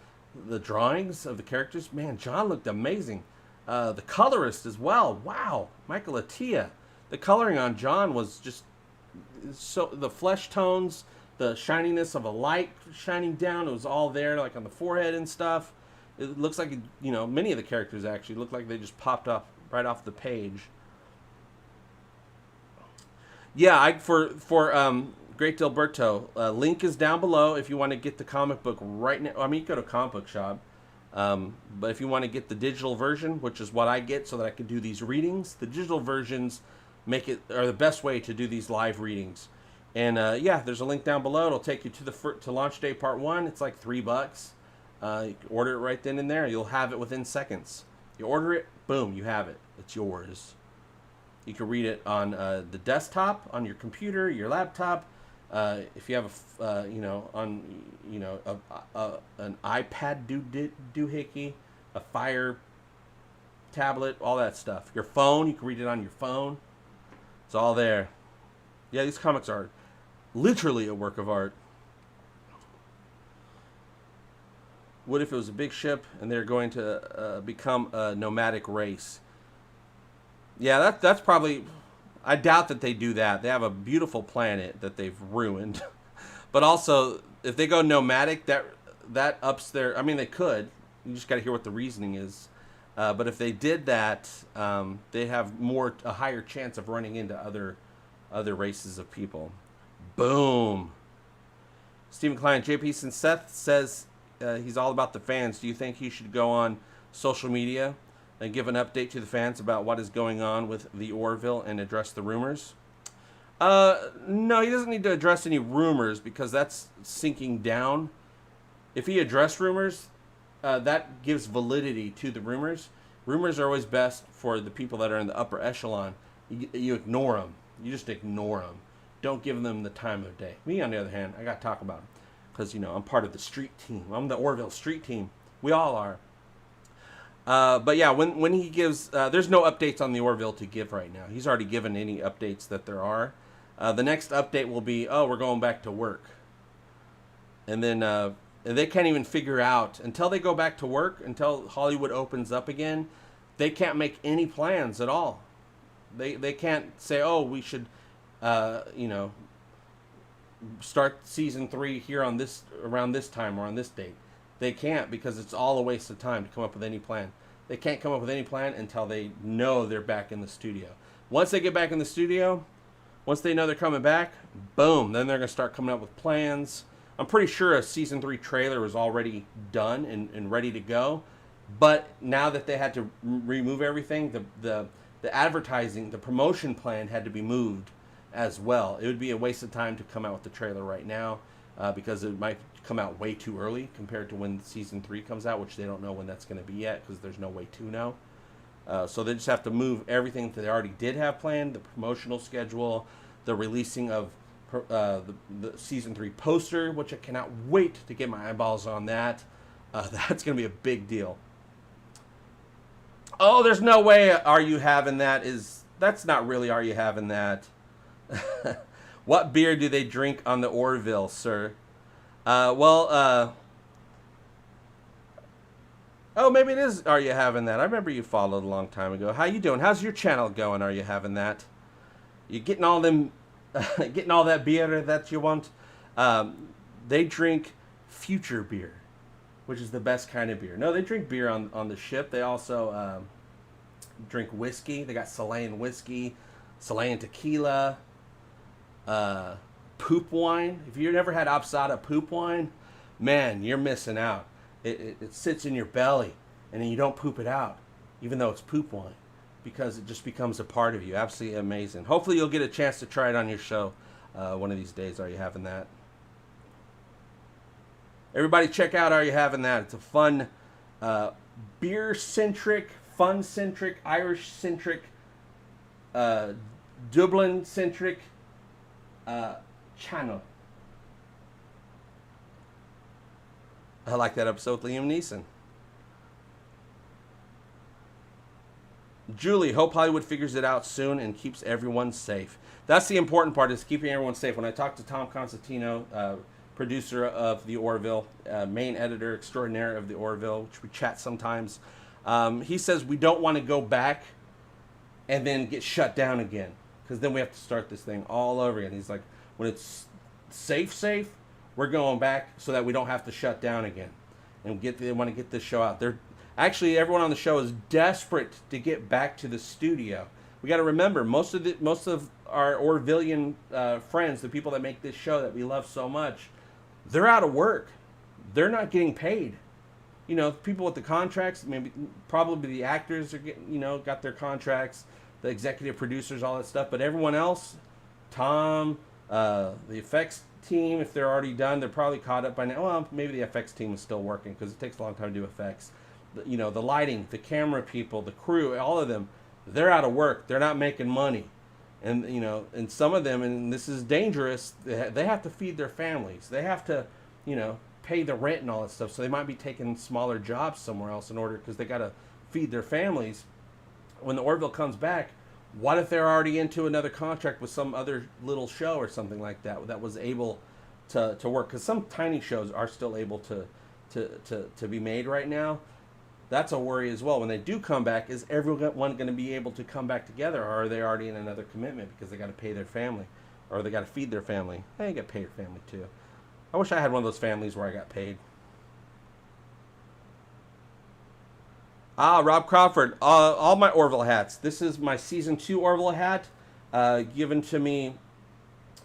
drawings of the characters? Man, John looked amazing. The colorist as well. Wow. Michael Attia. The coloring on John was just so, the flesh tones, the shininess of a light shining down, it was all there, like on the forehead and stuff. It looks like, many of the characters actually look like they just popped up right off the page. Yeah, for Great Dilberto, link is down below if you want to get the comic book right now. I mean, you go to Comic Book Shop, but if you want to get the digital version, which is what I get so that I can do these readings, the digital versions are the best way to do these live readings. And yeah, there's a link down below. It'll take you to launch day part 1. It's like $3. You can order it right then and there. You'll have it within seconds. You order it, boom, you have it. It's yours. You can read it on the desktop, on your computer, your laptop. If you have an iPad doohickey, a Fire tablet, all that stuff. Your phone, you can read it on your phone. It's all there. Yeah, these comics are literally a work of art. What if it was a big ship and they're going to become a nomadic race? Yeah, that's probably... I doubt that they do that. They have a beautiful planet that they've ruined. But also, if they go nomadic, that ups their... I mean, they could. You just got to hear what the reasoning is. But if they did that, they have a higher chance of running into other races of people. Boom. Stephen Klein, JP, since Seth says he's all about the fans, do you think he should go on social media and give an update to the fans about what is going on with the Orville and address the rumors? No, he doesn't need to address any rumors because that's sinking down. If he addressed rumors, that gives validity to the rumors. Rumors are always best for the people that are in the upper echelon. You ignore them. You just ignore them. Don't give them the time of day. Me, on the other hand, I got to talk about them because, I'm part of the street team. I'm the Orville street team. We all are. But yeah, when he gives, there's no updates on the Orville to give right now. He's already given any updates that there are. The next update will be, we're going back to work. And then they can't even figure out, until they go back to work, until Hollywood opens up again, they can't make any plans at all. They can't say, we should, start season 3 here around this time or on this date. They can't, because it's all a waste of time to come up with any plan. They can't come up with any plan until they know they're back in the studio. Once they get back in the studio, once they know they're coming back, boom, then they're going to start coming up with plans. I'm pretty sure a season 3 trailer was already done and ready to go. But now that they had to remove everything, the advertising, the promotion plan had to be moved as well. It would be a waste of time to come out with the trailer right now because it might come out way too early compared to when season 3 comes out, which they don't know when that's going to be yet because there's no way to know. So they just have to move everything that they already did have planned, the promotional schedule, the releasing of the season 3 poster, which I cannot wait to get my eyeballs on that. That's going to be a big deal. Oh, there's no way Are You Having That that's not really Are You Having That. What beer do they drink on the Orville, sir? Oh, maybe it is. Are you having that? I remember you followed a long time ago. How you doing? How's your channel going? Are you having that? You getting all them, getting all that beer that you want? They drink future beer, which is the best kind of beer. No, they drink beer on the ship. They also drink whiskey. They got Chilean whiskey, Chilean tequila, poop wine. If you've never had Absada poop wine, man, you're missing out. It sits in your belly, and then you don't poop it out, even though it's poop wine, because it just becomes a part of you. Absolutely amazing. Hopefully you'll get a chance to try it on your show one of these days. Are you having that? Everybody check out Are You Having That? It's a fun, beer-centric, fun-centric, Irish-centric, Dublin-centric channel. I like that episode with Liam Neeson. Julie, hope Hollywood figures it out soon and keeps everyone safe. That's the important part, is keeping everyone safe. When I talked to Tom Constantino, producer of the Orville, main editor extraordinaire of the Orville, which we chat sometimes, he says we don't want to go back and then get shut down again, because then we have to start this thing all over again. He's like, when it's safe, we're going back so that we don't have to shut down again, and they want to get this show out. They're actually, everyone on the show is desperate to get back to the studio. We got to remember, most of our Orvillian friends, the people that make this show that we love so much, they're out of work. They're not getting paid. You know, people with the contracts, probably the actors are getting, got their contracts, the executive producers, all that stuff. But everyone else, Tom, the effects team, if they're already done, they're probably caught up by now. Well, maybe the effects team is still working, because it takes a long time to do effects. The lighting, the camera people, the crew, all of them, they're out of work. They're not making money. And, and some of them, and this is dangerous, they have to feed their families. They have to, pay the rent and all that stuff. So they might be taking smaller jobs somewhere else because they got to feed their families. When the Orville comes back, what if they're already into another contract with some other little show or something like that was able to work? Because some tiny shows are still able to be made right now. That's a worry as well. When they do come back, is everyone going to be able to come back together, or are they already in another commitment because they got to pay their family, or they got to feed their family? They get paid their family too. I wish I had one of those families where I got paid. Rob Crawford, all my Orville hats. This is my season 2 Orville hat, given to me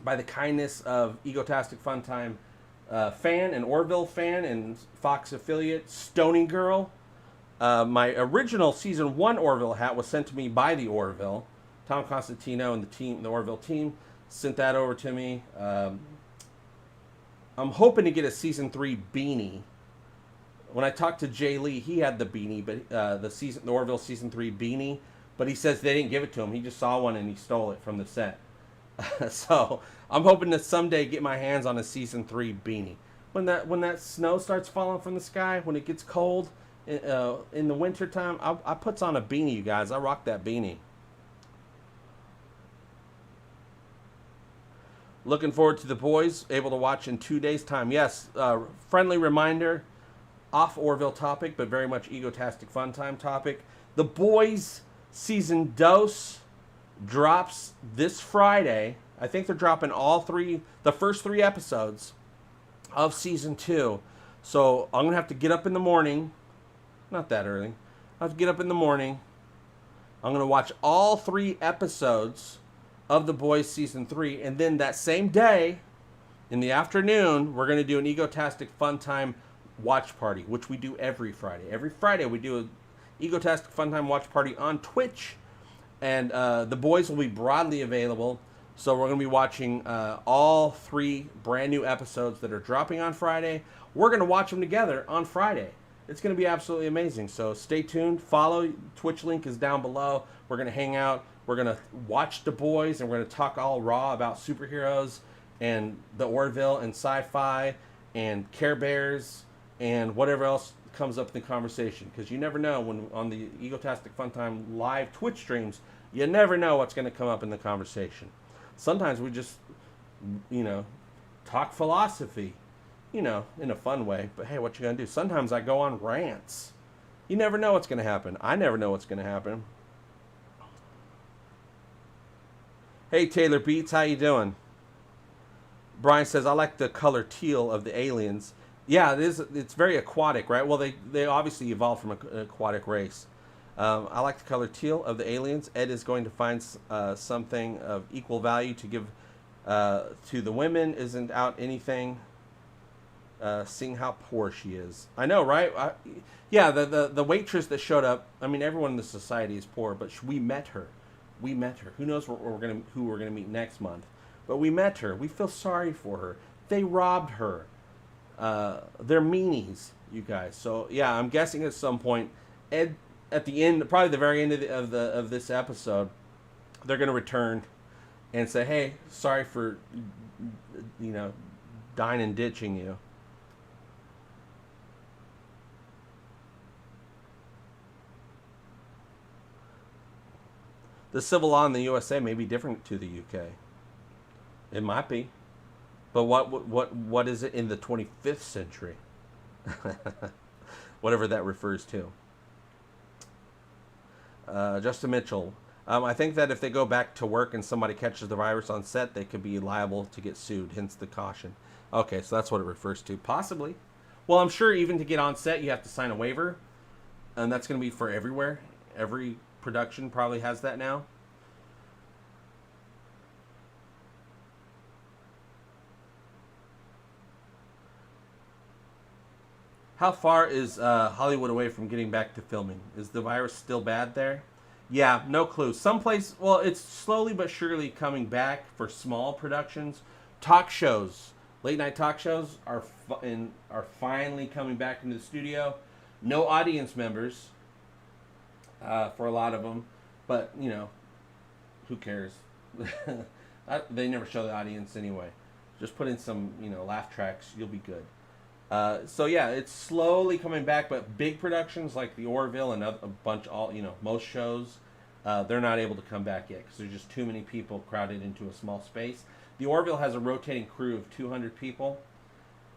by the kindness of Egotastic FunTime fan and Orville fan and Fox affiliate Stony Girl. My original season 1 Orville hat was sent to me by the Orville. Tom Constantino and the Orville team sent that over to me. I'm hoping to get a season 3 beanie. When I talked to Jay Lee, he had the beanie, but the Orville season 3 beanie, but he says they didn't give it to him. He just saw one and he stole it from the set. So I'm hoping to someday get my hands on a season 3 beanie. When that snow starts falling from the sky, when it gets cold in the winter time, I puts on a beanie, you guys. I rock that beanie. Looking forward to The Boys, able to watch in 2 days' time. Yes, friendly reminder. Off Orville topic, but very much Egotastic FunTime topic. The Boys season dose drops this Friday. I think they're dropping the first 3 episodes of season 2. So I'm gonna have to get up in the morning. Not that early. I have to get up in the morning. I'm gonna watch all 3 episodes of The Boys season 3, and then that same day, in the afternoon, we're gonna do an Egotastic FunTime watch party, which we do every Friday. Every Friday we do an Egotastic FunTime watch party on Twitch, and The Boys will be broadly available. So we're going to be watching all 3 brand new episodes that are dropping on Friday. We're going to watch them together on Friday. It's going to be absolutely amazing. So stay tuned. Follow. Twitch link is down below. We're going to hang out. We're going to watch The Boys, and we're going to talk all raw about superheroes and the Orville and sci-fi and Care Bears and whatever else comes up in the conversation, because you never know when on the Egotastic FunTime live Twitch streams, you never know what's going to come up in the conversation. Sometimes we just, talk philosophy, you know, in a fun way. But hey, what you gonna do? Sometimes I go on rants. You never know what's gonna happen. I never know what's gonna happen. Hey, Taylor Beats, how you doing? Brian says, I like the color teal of the aliens. Yeah, it is. It's very aquatic, right? Well, they obviously evolved from an aquatic race. I like the color teal of the aliens. Ed is going to find something of equal value to give to the women. Isn't out anything, seeing how poor she is. I know, right? Yeah, the waitress that showed up, I mean, everyone in the society is poor, but we met her. We met her. Who knows who we're gonna meet next month? But we met her. We feel sorry for her. They robbed her. They're meanies, you guys. So yeah, I'm guessing at some point, Ed, at the end, probably the very end of this episode, they're gonna return and say, "Hey, sorry for, you know, dying and ditching you." The civil law in the USA may be different to the UK. It might be. But what is it in the 25th century? Whatever that refers to. Justin Mitchell. I think that if they go back to work and somebody catches the virus on set, they could be liable to get sued, hence the caution. Okay, so that's what it refers to. Possibly. Well, I'm sure even to get on set, you have to sign a waiver. And that's going to be for everywhere. Every production probably has that now. How far is Hollywood away from getting back to filming? Is the virus still bad there? Yeah, no clue. Someplace, well, it's slowly but surely coming back for small productions. Talk shows, late night talk shows are finally coming back into the studio. No audience members for a lot of them, but you know, who cares? They never show the audience anyway. Just put in some, you know, laugh tracks. You'll be good. So yeah, it's slowly coming back, but big productions like the Orville and a bunch, most shows, they're not able to come back yet because there's just too many people crowded into a small space. The Orville has a rotating crew of 200 people,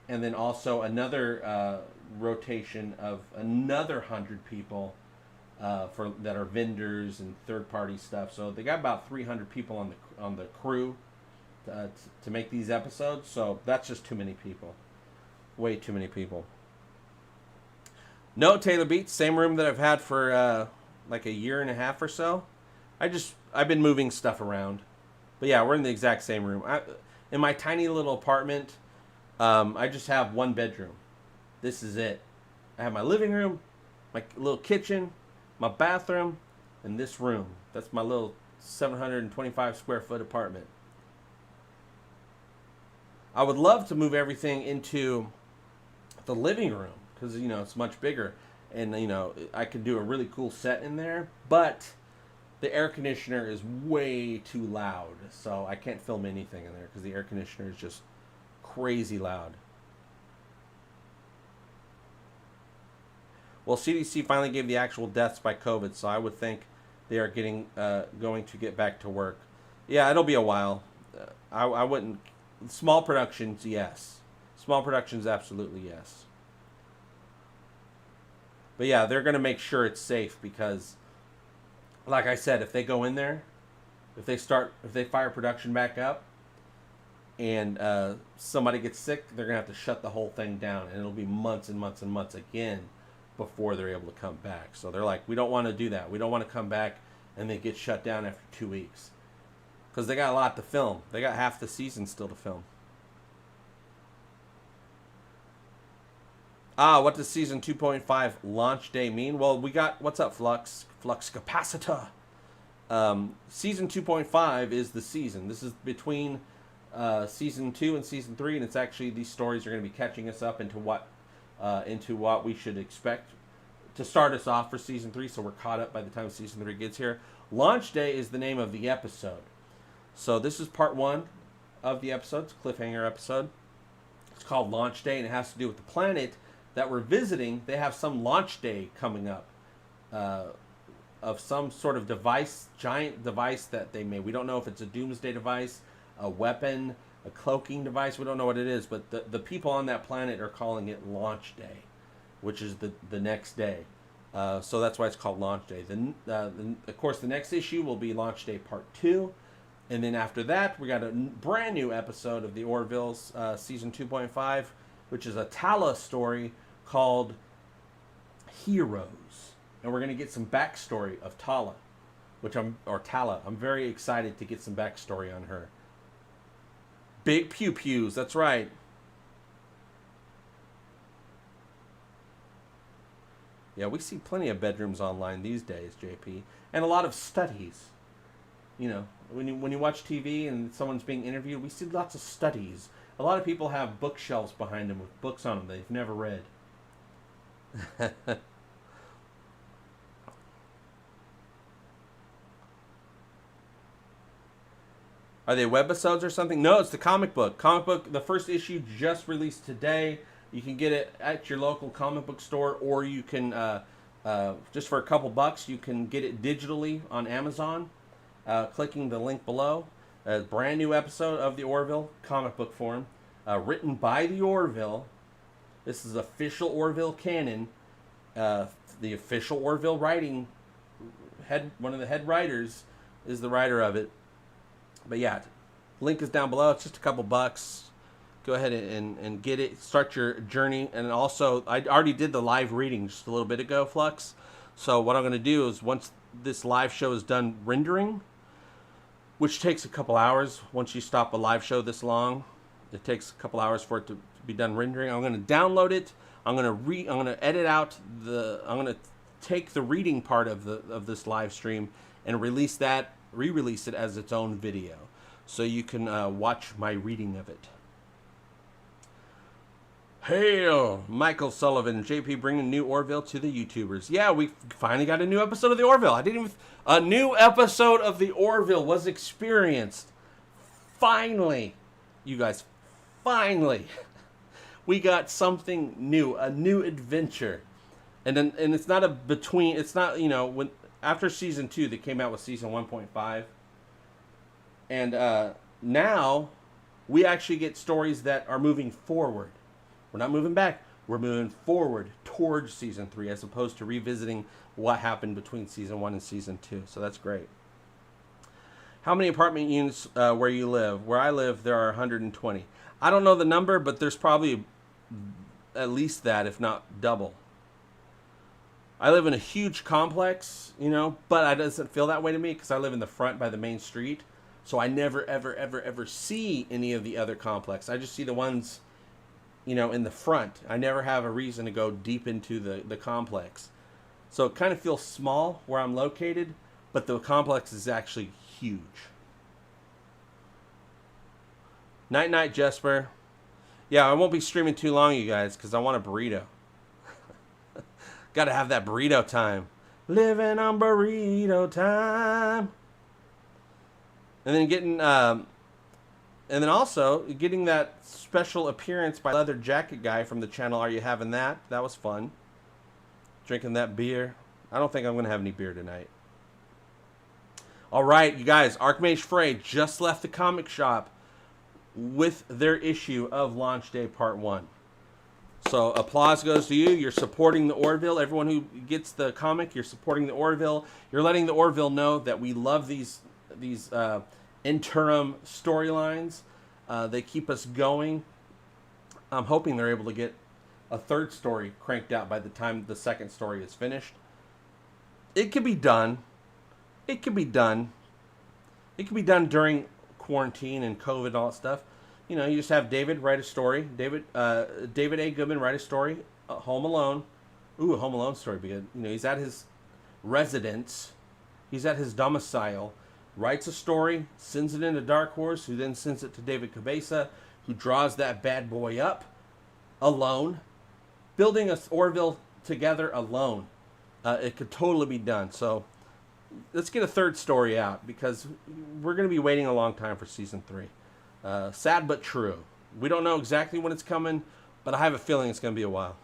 and then also another rotation of another 100 people that are vendors and third-party stuff. So they got about 300 people on the crew to make these episodes. So that's just too many people. Way too many people. No, Taylor Beats, same room that I've had for like a year and a half or so. I've been moving stuff around. But yeah, we're in the exact same room. In my tiny little apartment, I just have one bedroom. This is it. I have my living room, my little kitchen, my bathroom, and this room. That's my little 725 square foot apartment. I would love to move everything into the living room because, you know, it's much bigger, and, you know, I could do a really cool set in there, but the air conditioner is way too loud, so I can't film anything in there because the air conditioner is just crazy loud. Well, CDC finally gave the actual deaths by COVID, so I would think they are going to get back to work. Yeah, it'll be a while. I wouldn't. Small productions, yes. Small productions, absolutely yes. But yeah, they're going to make sure it's safe because, like I said, if they go in there, if they fire production back up, and somebody gets sick, they're going to have to shut the whole thing down, and it'll be months and months and months again before they're able to come back. So they're like, we don't want to do that. We don't want to come back and they get shut down after 2 weeks. Because they got a lot to film. They got half the season still to film. What does season 2.5 launch day mean? Well, we got, what's up, Flux Capacitor? Season 2.5 is the season. This is between season 2 and season 3, and it's actually, these stories are going to be catching us up into what we should expect to start us off for season 3, so we're caught up by the time season 3 gets here. Launch day is the name of the episode. So this is part 1 of the episode. It's a cliffhanger episode. It's called Launch Day, and it has to do with the planet that we're visiting. They have some launch day coming up of some sort of device, giant device that they made. We don't know if it's a doomsday device, a weapon, a cloaking device. We don't know what it is, but the people on that planet are calling it Launch Day, which is the next day. So that's why it's called Launch Day. Of course, the next issue will be Launch Day Part 2. And then after that, we got a brand new episode of the Orville's Season 2.5, which is a Tala story called Heroes. And we're going to get some backstory of Tala, Tala. I'm very excited to get some backstory on her. Big pew-pews, that's right. Yeah, we see plenty of bedrooms online these days, JP. And a lot of studies. You know, when you watch TV and someone's being interviewed, we see lots of studies. A lot of people have bookshelves behind them with books on them they've never read. Are they webisodes or something? No, it's the comic book. Comic book, the first issue just released today. You can get it at your local comic book store, or you can, just for a couple bucks, you can get it digitally on Amazon, clicking the link below. A brand new episode of the Orville comic book form, written by the Orville. This is official Orville canon. The official Orville writing one of the head writers is the writer of it. But yeah, link is down below. It's just a couple bucks. Go ahead and get it. Start your journey. And also, I already did the live reading just a little bit ago, Flux. So what I'm going to do is once this live show is done rendering, which takes a couple hours. Once you stop a live show this long, it takes a couple hours for it to be done rendering. I'm going to download it. I'm going to edit out I'm going to take the reading part of this live stream and re-release it as its own video, so you can watch my reading of it. Hail, Michael Sullivan, JP bringing new Orville to the YouTubers. Yeah, we finally got a new episode of the Orville. A new episode of the Orville was experienced. Finally, you guys, finally, we got something new, a new adventure, and it's not it's not, you know, when. After Season 2, they came out with Season 1.5. And now, we actually get stories that are moving forward. We're not moving back. We're moving forward towards Season 3, as opposed to revisiting what happened between Season 1 and Season 2. So that's great. How many apartment units where you live? Where I live, there are 120. I don't know the number, but there's probably at least that, if not double. I live in a huge complex, you know, but it doesn't feel that way to me because I live in the front by the main street. So I never, ever, ever, ever see any of the other complex. I just see the ones, you know, in the front. I never have a reason to go deep into the complex. So it kind of feels small where I'm located, but the complex is actually huge. Night, night, Jesper. Yeah, I won't be streaming too long, you guys, because I want a burrito. Got to have that burrito time. Living on burrito time. And then also getting that special appearance by Leather Jacket Guy from the channel. Are You Having That? That was fun. Drinking that beer. I don't think I'm going to have any beer tonight. All right, you guys. Archmage Frey just left the comic shop with their issue of Launch Day Part 1. So applause goes to you. You're supporting the Orville. Everyone who gets the comic, you're supporting the Orville. You're letting the Orville know that we love these interim storylines. They keep us going. I'm hoping they're able to get a third story cranked out by the time the second story is finished. It could be done. It could be done. It could be done during quarantine and COVID and all that stuff. You know, you just have David write a story. David A. Goodman write a story. Home Alone. Ooh, a Home Alone story. Because, you know, he's at his residence. He's at his domicile. Writes a story. Sends it into Dark Horse, who then sends it to David Cabeza, who draws that bad boy up alone. Building a Orville together alone. It could totally be done. So let's get a third story out, because we're going to be waiting a long time for Season 3. Sad but true. We don't know exactly when it's coming, but I have a feeling it's going to be a while.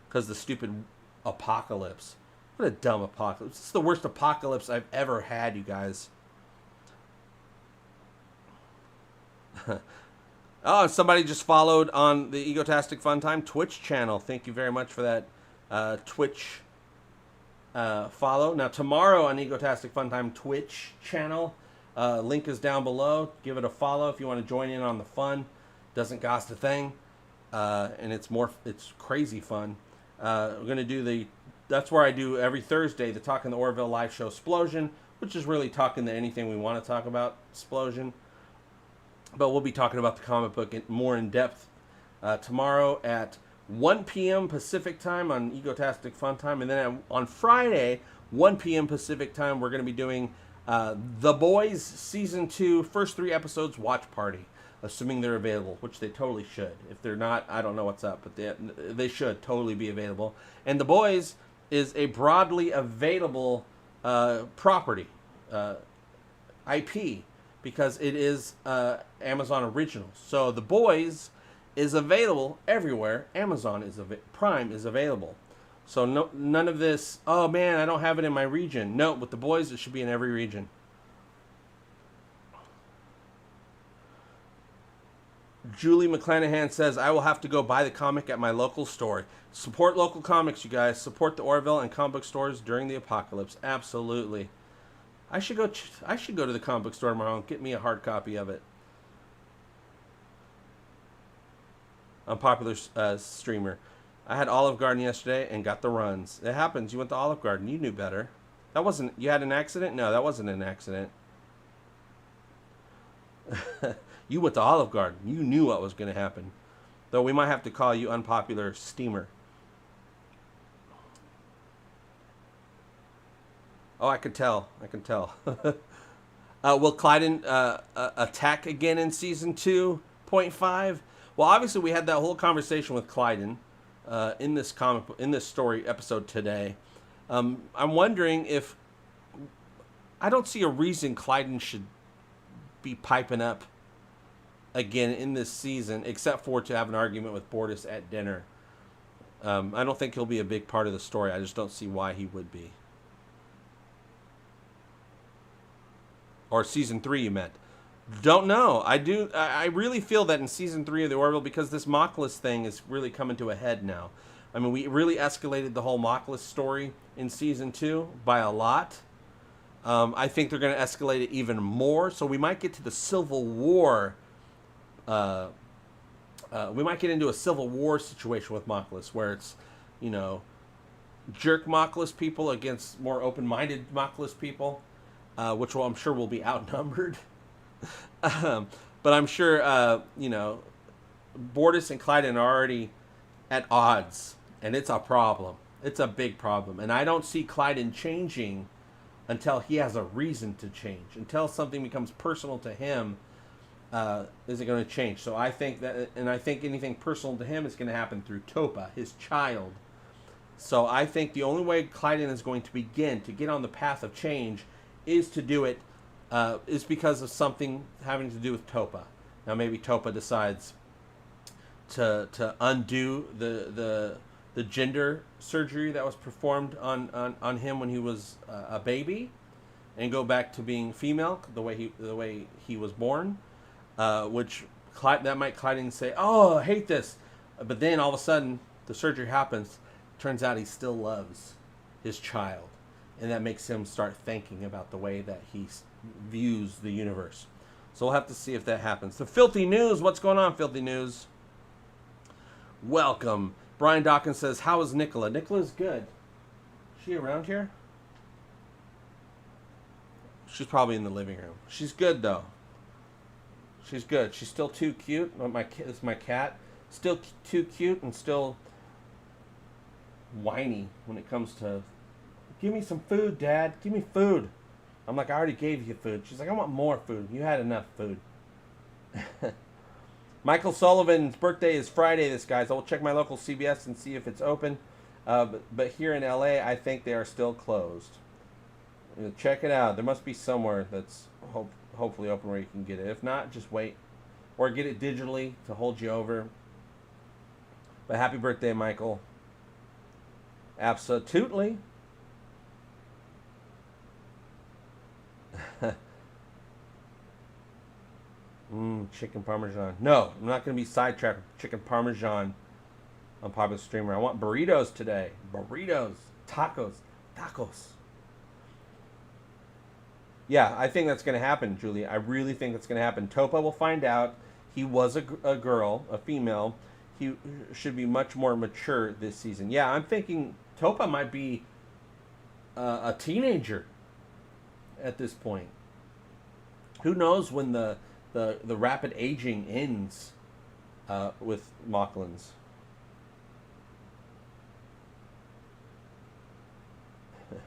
Because the stupid apocalypse. What a dumb apocalypse. It's the worst apocalypse I've ever had, you guys. Oh, somebody just followed on the Egotastic FunTime Twitch channel. Thank you very much for that Twitch follow. Now, tomorrow on Egotastic FunTime Twitch channel, link is down below. Give it a follow if you want to join in on the fun. Doesn't cost a thing, and it's crazy fun. We're gonna do that's where I do every Thursday the Talking the Orville live show Explosion, which is really talking to anything we want to talk about Explosion. But we'll be talking about the comic book more in depth tomorrow at 1 p.m. Pacific time on Egotastic FunTime. And then on Friday, 1 p.m. Pacific time, we're going to be doing The Boys Season 2, first 3 episodes watch party, assuming they're available, which they totally should. If they're not, I don't know what's up, but they should totally be available. And The Boys is a broadly available property, IP, because it is Amazon original. So The Boys is available everywhere. Amazon Prime is available. So none of this, oh man, I don't have it in my region. No, with The Boys, it should be in every region. Julie McClanahan says, I will have to go buy the comic at my local store. Support local comics, you guys. Support the Orville and comic book stores during the apocalypse. Absolutely. I should go to the comic book store tomorrow and get me a hard copy of it. Unpopular streamer. I had Olive Garden yesterday and got the runs. It happens. You went to Olive Garden. You knew better. You had an accident? No, that wasn't an accident. You went to Olive Garden. You knew what was going to happen. Though we might have to call you unpopular steamer. Oh, I can tell. Will Clyden attack again in season 2.5? Well, obviously we had that whole conversation with Clyden in this story episode today. I'm wondering if I don't see a reason Clyden should be piping up again in this season, except for to have an argument with Bortus at dinner. I don't think he'll be a big part of the story. I just don't see why he would be. Or season 3, you meant. Don't know. I really feel that in season 3 of the Orville, because this Mockless thing is really coming to a head now. I mean, we really escalated the whole Mockless story in season 2 by a lot. I think they're going to escalate it even more. So we might get to the Civil War. We might get into a Civil War situation with Mockless, where it's, jerk Mockless people against more open-minded Mockless people. Which I'm sure will be outnumbered. But I'm sure, Bortus and Clyden are already at odds, and it's a problem. It's a big problem. And I don't see Clyden changing until he has a reason to change. Until something becomes personal to him, is it going to change? So I think anything personal to him is going to happen through Topa, his child. So I think the only way Clyden is going to begin to get on the path of change is to do it, is because of something having to do with Topa. Now maybe Topa decides to undo the gender surgery that was performed on him when he was a baby, and go back to being female the way he was born, which that might Clyden say, oh, I hate this, but then all of a sudden the surgery happens. Turns out he still loves his child. And that makes him start thinking about the way that he views the universe. So we'll have to see if that happens. The Filthy News. What's going on, Filthy News? Welcome. Brian Dawkins says, how is Nicola? Nicola's good. Is she around here? She's probably in the living room. She's good, though. She's good. She's still too cute. This is my cat. Still too cute and still whiny when it comes to... Give me some food, Dad. Give me food. I'm like, I already gave you food. She's like, I want more food. You had enough food. Michael Sullivan's birthday is Friday, guys. I will check my local CVS and see if it's open. But here in LA, I think they are still closed. Check it out. There must be somewhere that's hopefully open where you can get it. If not, just wait. Or get it digitally to hold you over. But happy birthday, Michael. Absolutely. Chicken Parmesan. No, I'm not going to be sidetracked with chicken Parmesan on Popular Streamer. I want burritos today. Burritos. Tacos. Tacos. Yeah, I think that's going to happen, Julie. I really think that's going to happen. Topa will find out. He was a girl, a female. He should be much more mature this season. Yeah, I'm thinking Topa might be a teenager at this point. Who knows when the rapid aging ends with Mocklins.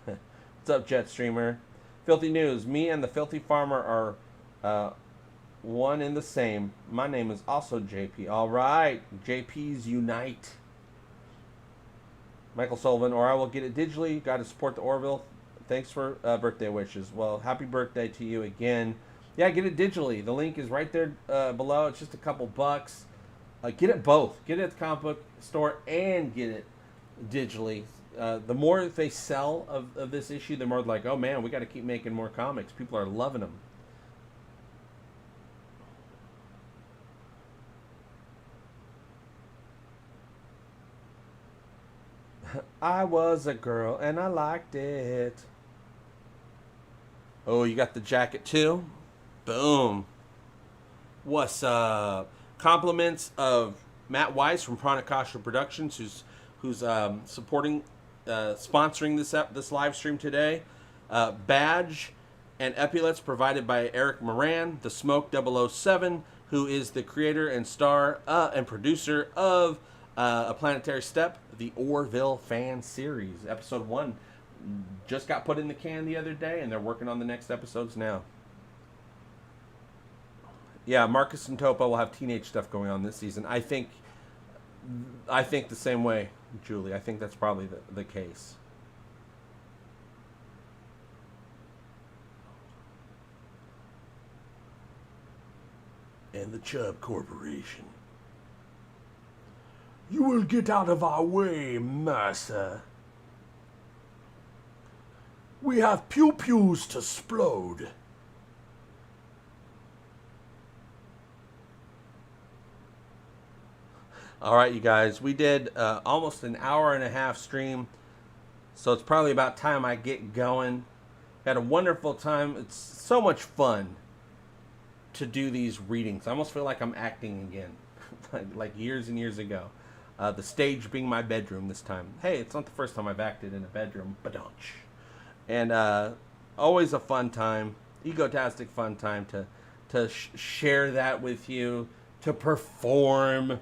What's up, Jet Streamer? Filthy News. Me and the Filthy Farmer are one and the same. My name is also JP. All right. JPs unite. Michael Sullivan, or I will get it digitally. Got to support the Orville. Thanks for birthday wishes. Well, happy birthday to you again. Yeah, get it digitally. The link is right there below. It's just a couple bucks. Get it both. Get it at the comic book store and get it digitally. The more they sell of this issue, the more like, oh man, we got to keep making more comics. People are loving them. I was a girl and I liked it. Oh, you got the jacket too? Boom. What's up? Compliments of Matt Weiss from Pranakasha Productions, who's supporting, sponsoring this live stream today. Badge and epaulets provided by Eric Moran, the Smoke 007, who is the creator and star and producer of A Planetary Step, the Orville fan series. Episode 1 just got put in the can the other day, and they're working on the next episodes now. Yeah, Marcus and Topa will have teenage stuff going on this season. I think the same way, Julie. I think that's probably the case. And the Chubb Corporation. You will get out of our way, Massa. We have pew-pews to explode. All right, you guys. We did almost an hour and a half stream, so it's probably about time I get going. Had a wonderful time. It's so much fun to do these readings. I almost feel like I'm acting again, like years and years ago. The stage being my bedroom this time. Hey, it's not the first time I've acted in a bedroom. Badonch. And always a fun time. Egotastic fun time to share that with you, to perform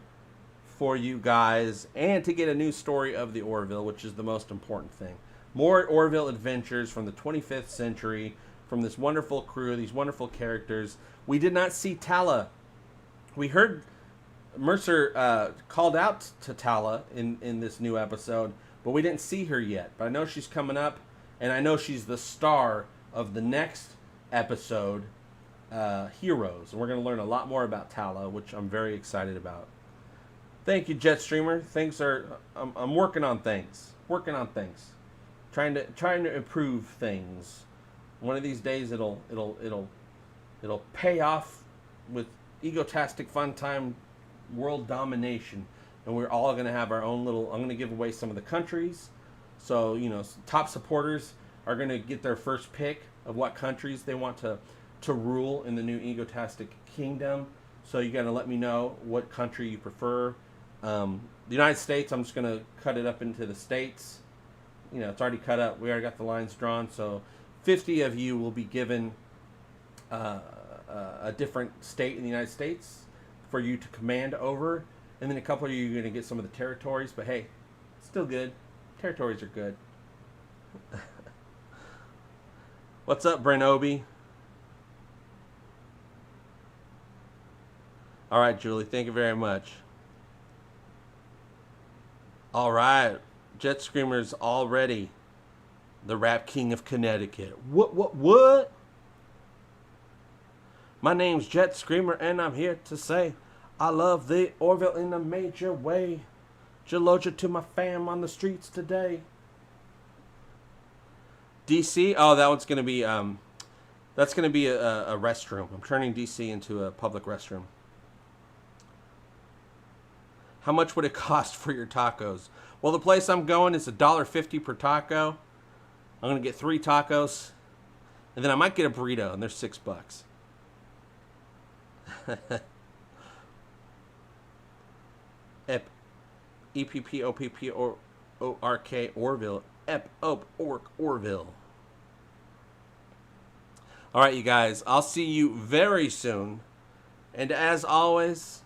for you guys, and to get a new story of the Orville, which is the most important thing. More Orville adventures from the 25th century, from this wonderful crew, these wonderful characters. We did not see Tala. We heard Mercer called out to Tala in this new episode, but we didn't see her yet. But I know she's coming up, and I know she's the star of the next episode, Heroes. And we're going to learn a lot more about Tala, which I'm very excited about. Thank you, Jet Streamer. I'm working on things. Trying to improve things. One of these days it'll pay off with Egotastic FunTime world domination, and we're all going to have our own little. I'm going to give away some of the countries, so top supporters are going to get their first pick of what countries they want to rule in the new Egotastic Kingdom. So you got to let me know what country you prefer. The United States, I'm just going to cut it up into the states. It's already cut up. We already got the lines drawn. So 50 of you will be given a different state in the United States for you to command over. And then a couple of you are going to get some of the territories. But hey, still good. Territories are good. What's up, Brent Obi? All right, Julie. Thank you very much. All right. Jet Screamer's already the rap king of Connecticut. What? My name's Jet Screamer, and I'm here to say I love the Orville in a major way. Gelogia to my fam on the streets today. DC? Oh, that one's going to be That's going to be a restroom. I'm turning DC into a public restroom. How much would it cost for your tacos? Well, the place I'm going is $1.50 per taco. I'm going to get 3 tacos. And then I might get a burrito, and they're $6. EPPOPPORK Orville. Orville. All right, you guys. I'll see you very soon. And as always,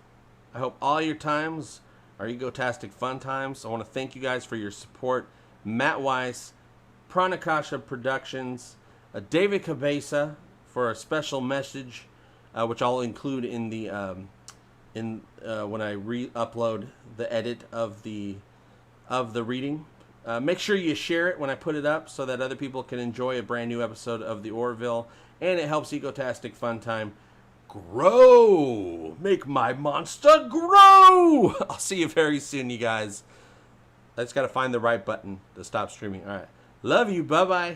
I hope all your times are Egotastic Fun Times. I want to thank you guys for your support. Matt Weiss, Pranakasha Productions, David Cabeza for a special message, which I'll include in the when I re-upload the edit of the reading. Make sure you share it when I put it up so that other people can enjoy a brand new episode of the Orville, and it helps Egotastic Fun Time grow. Make my monster grow. I'll see you very soon, you guys. I just got to find the right button to stop streaming. All right. Love you. Bye-bye.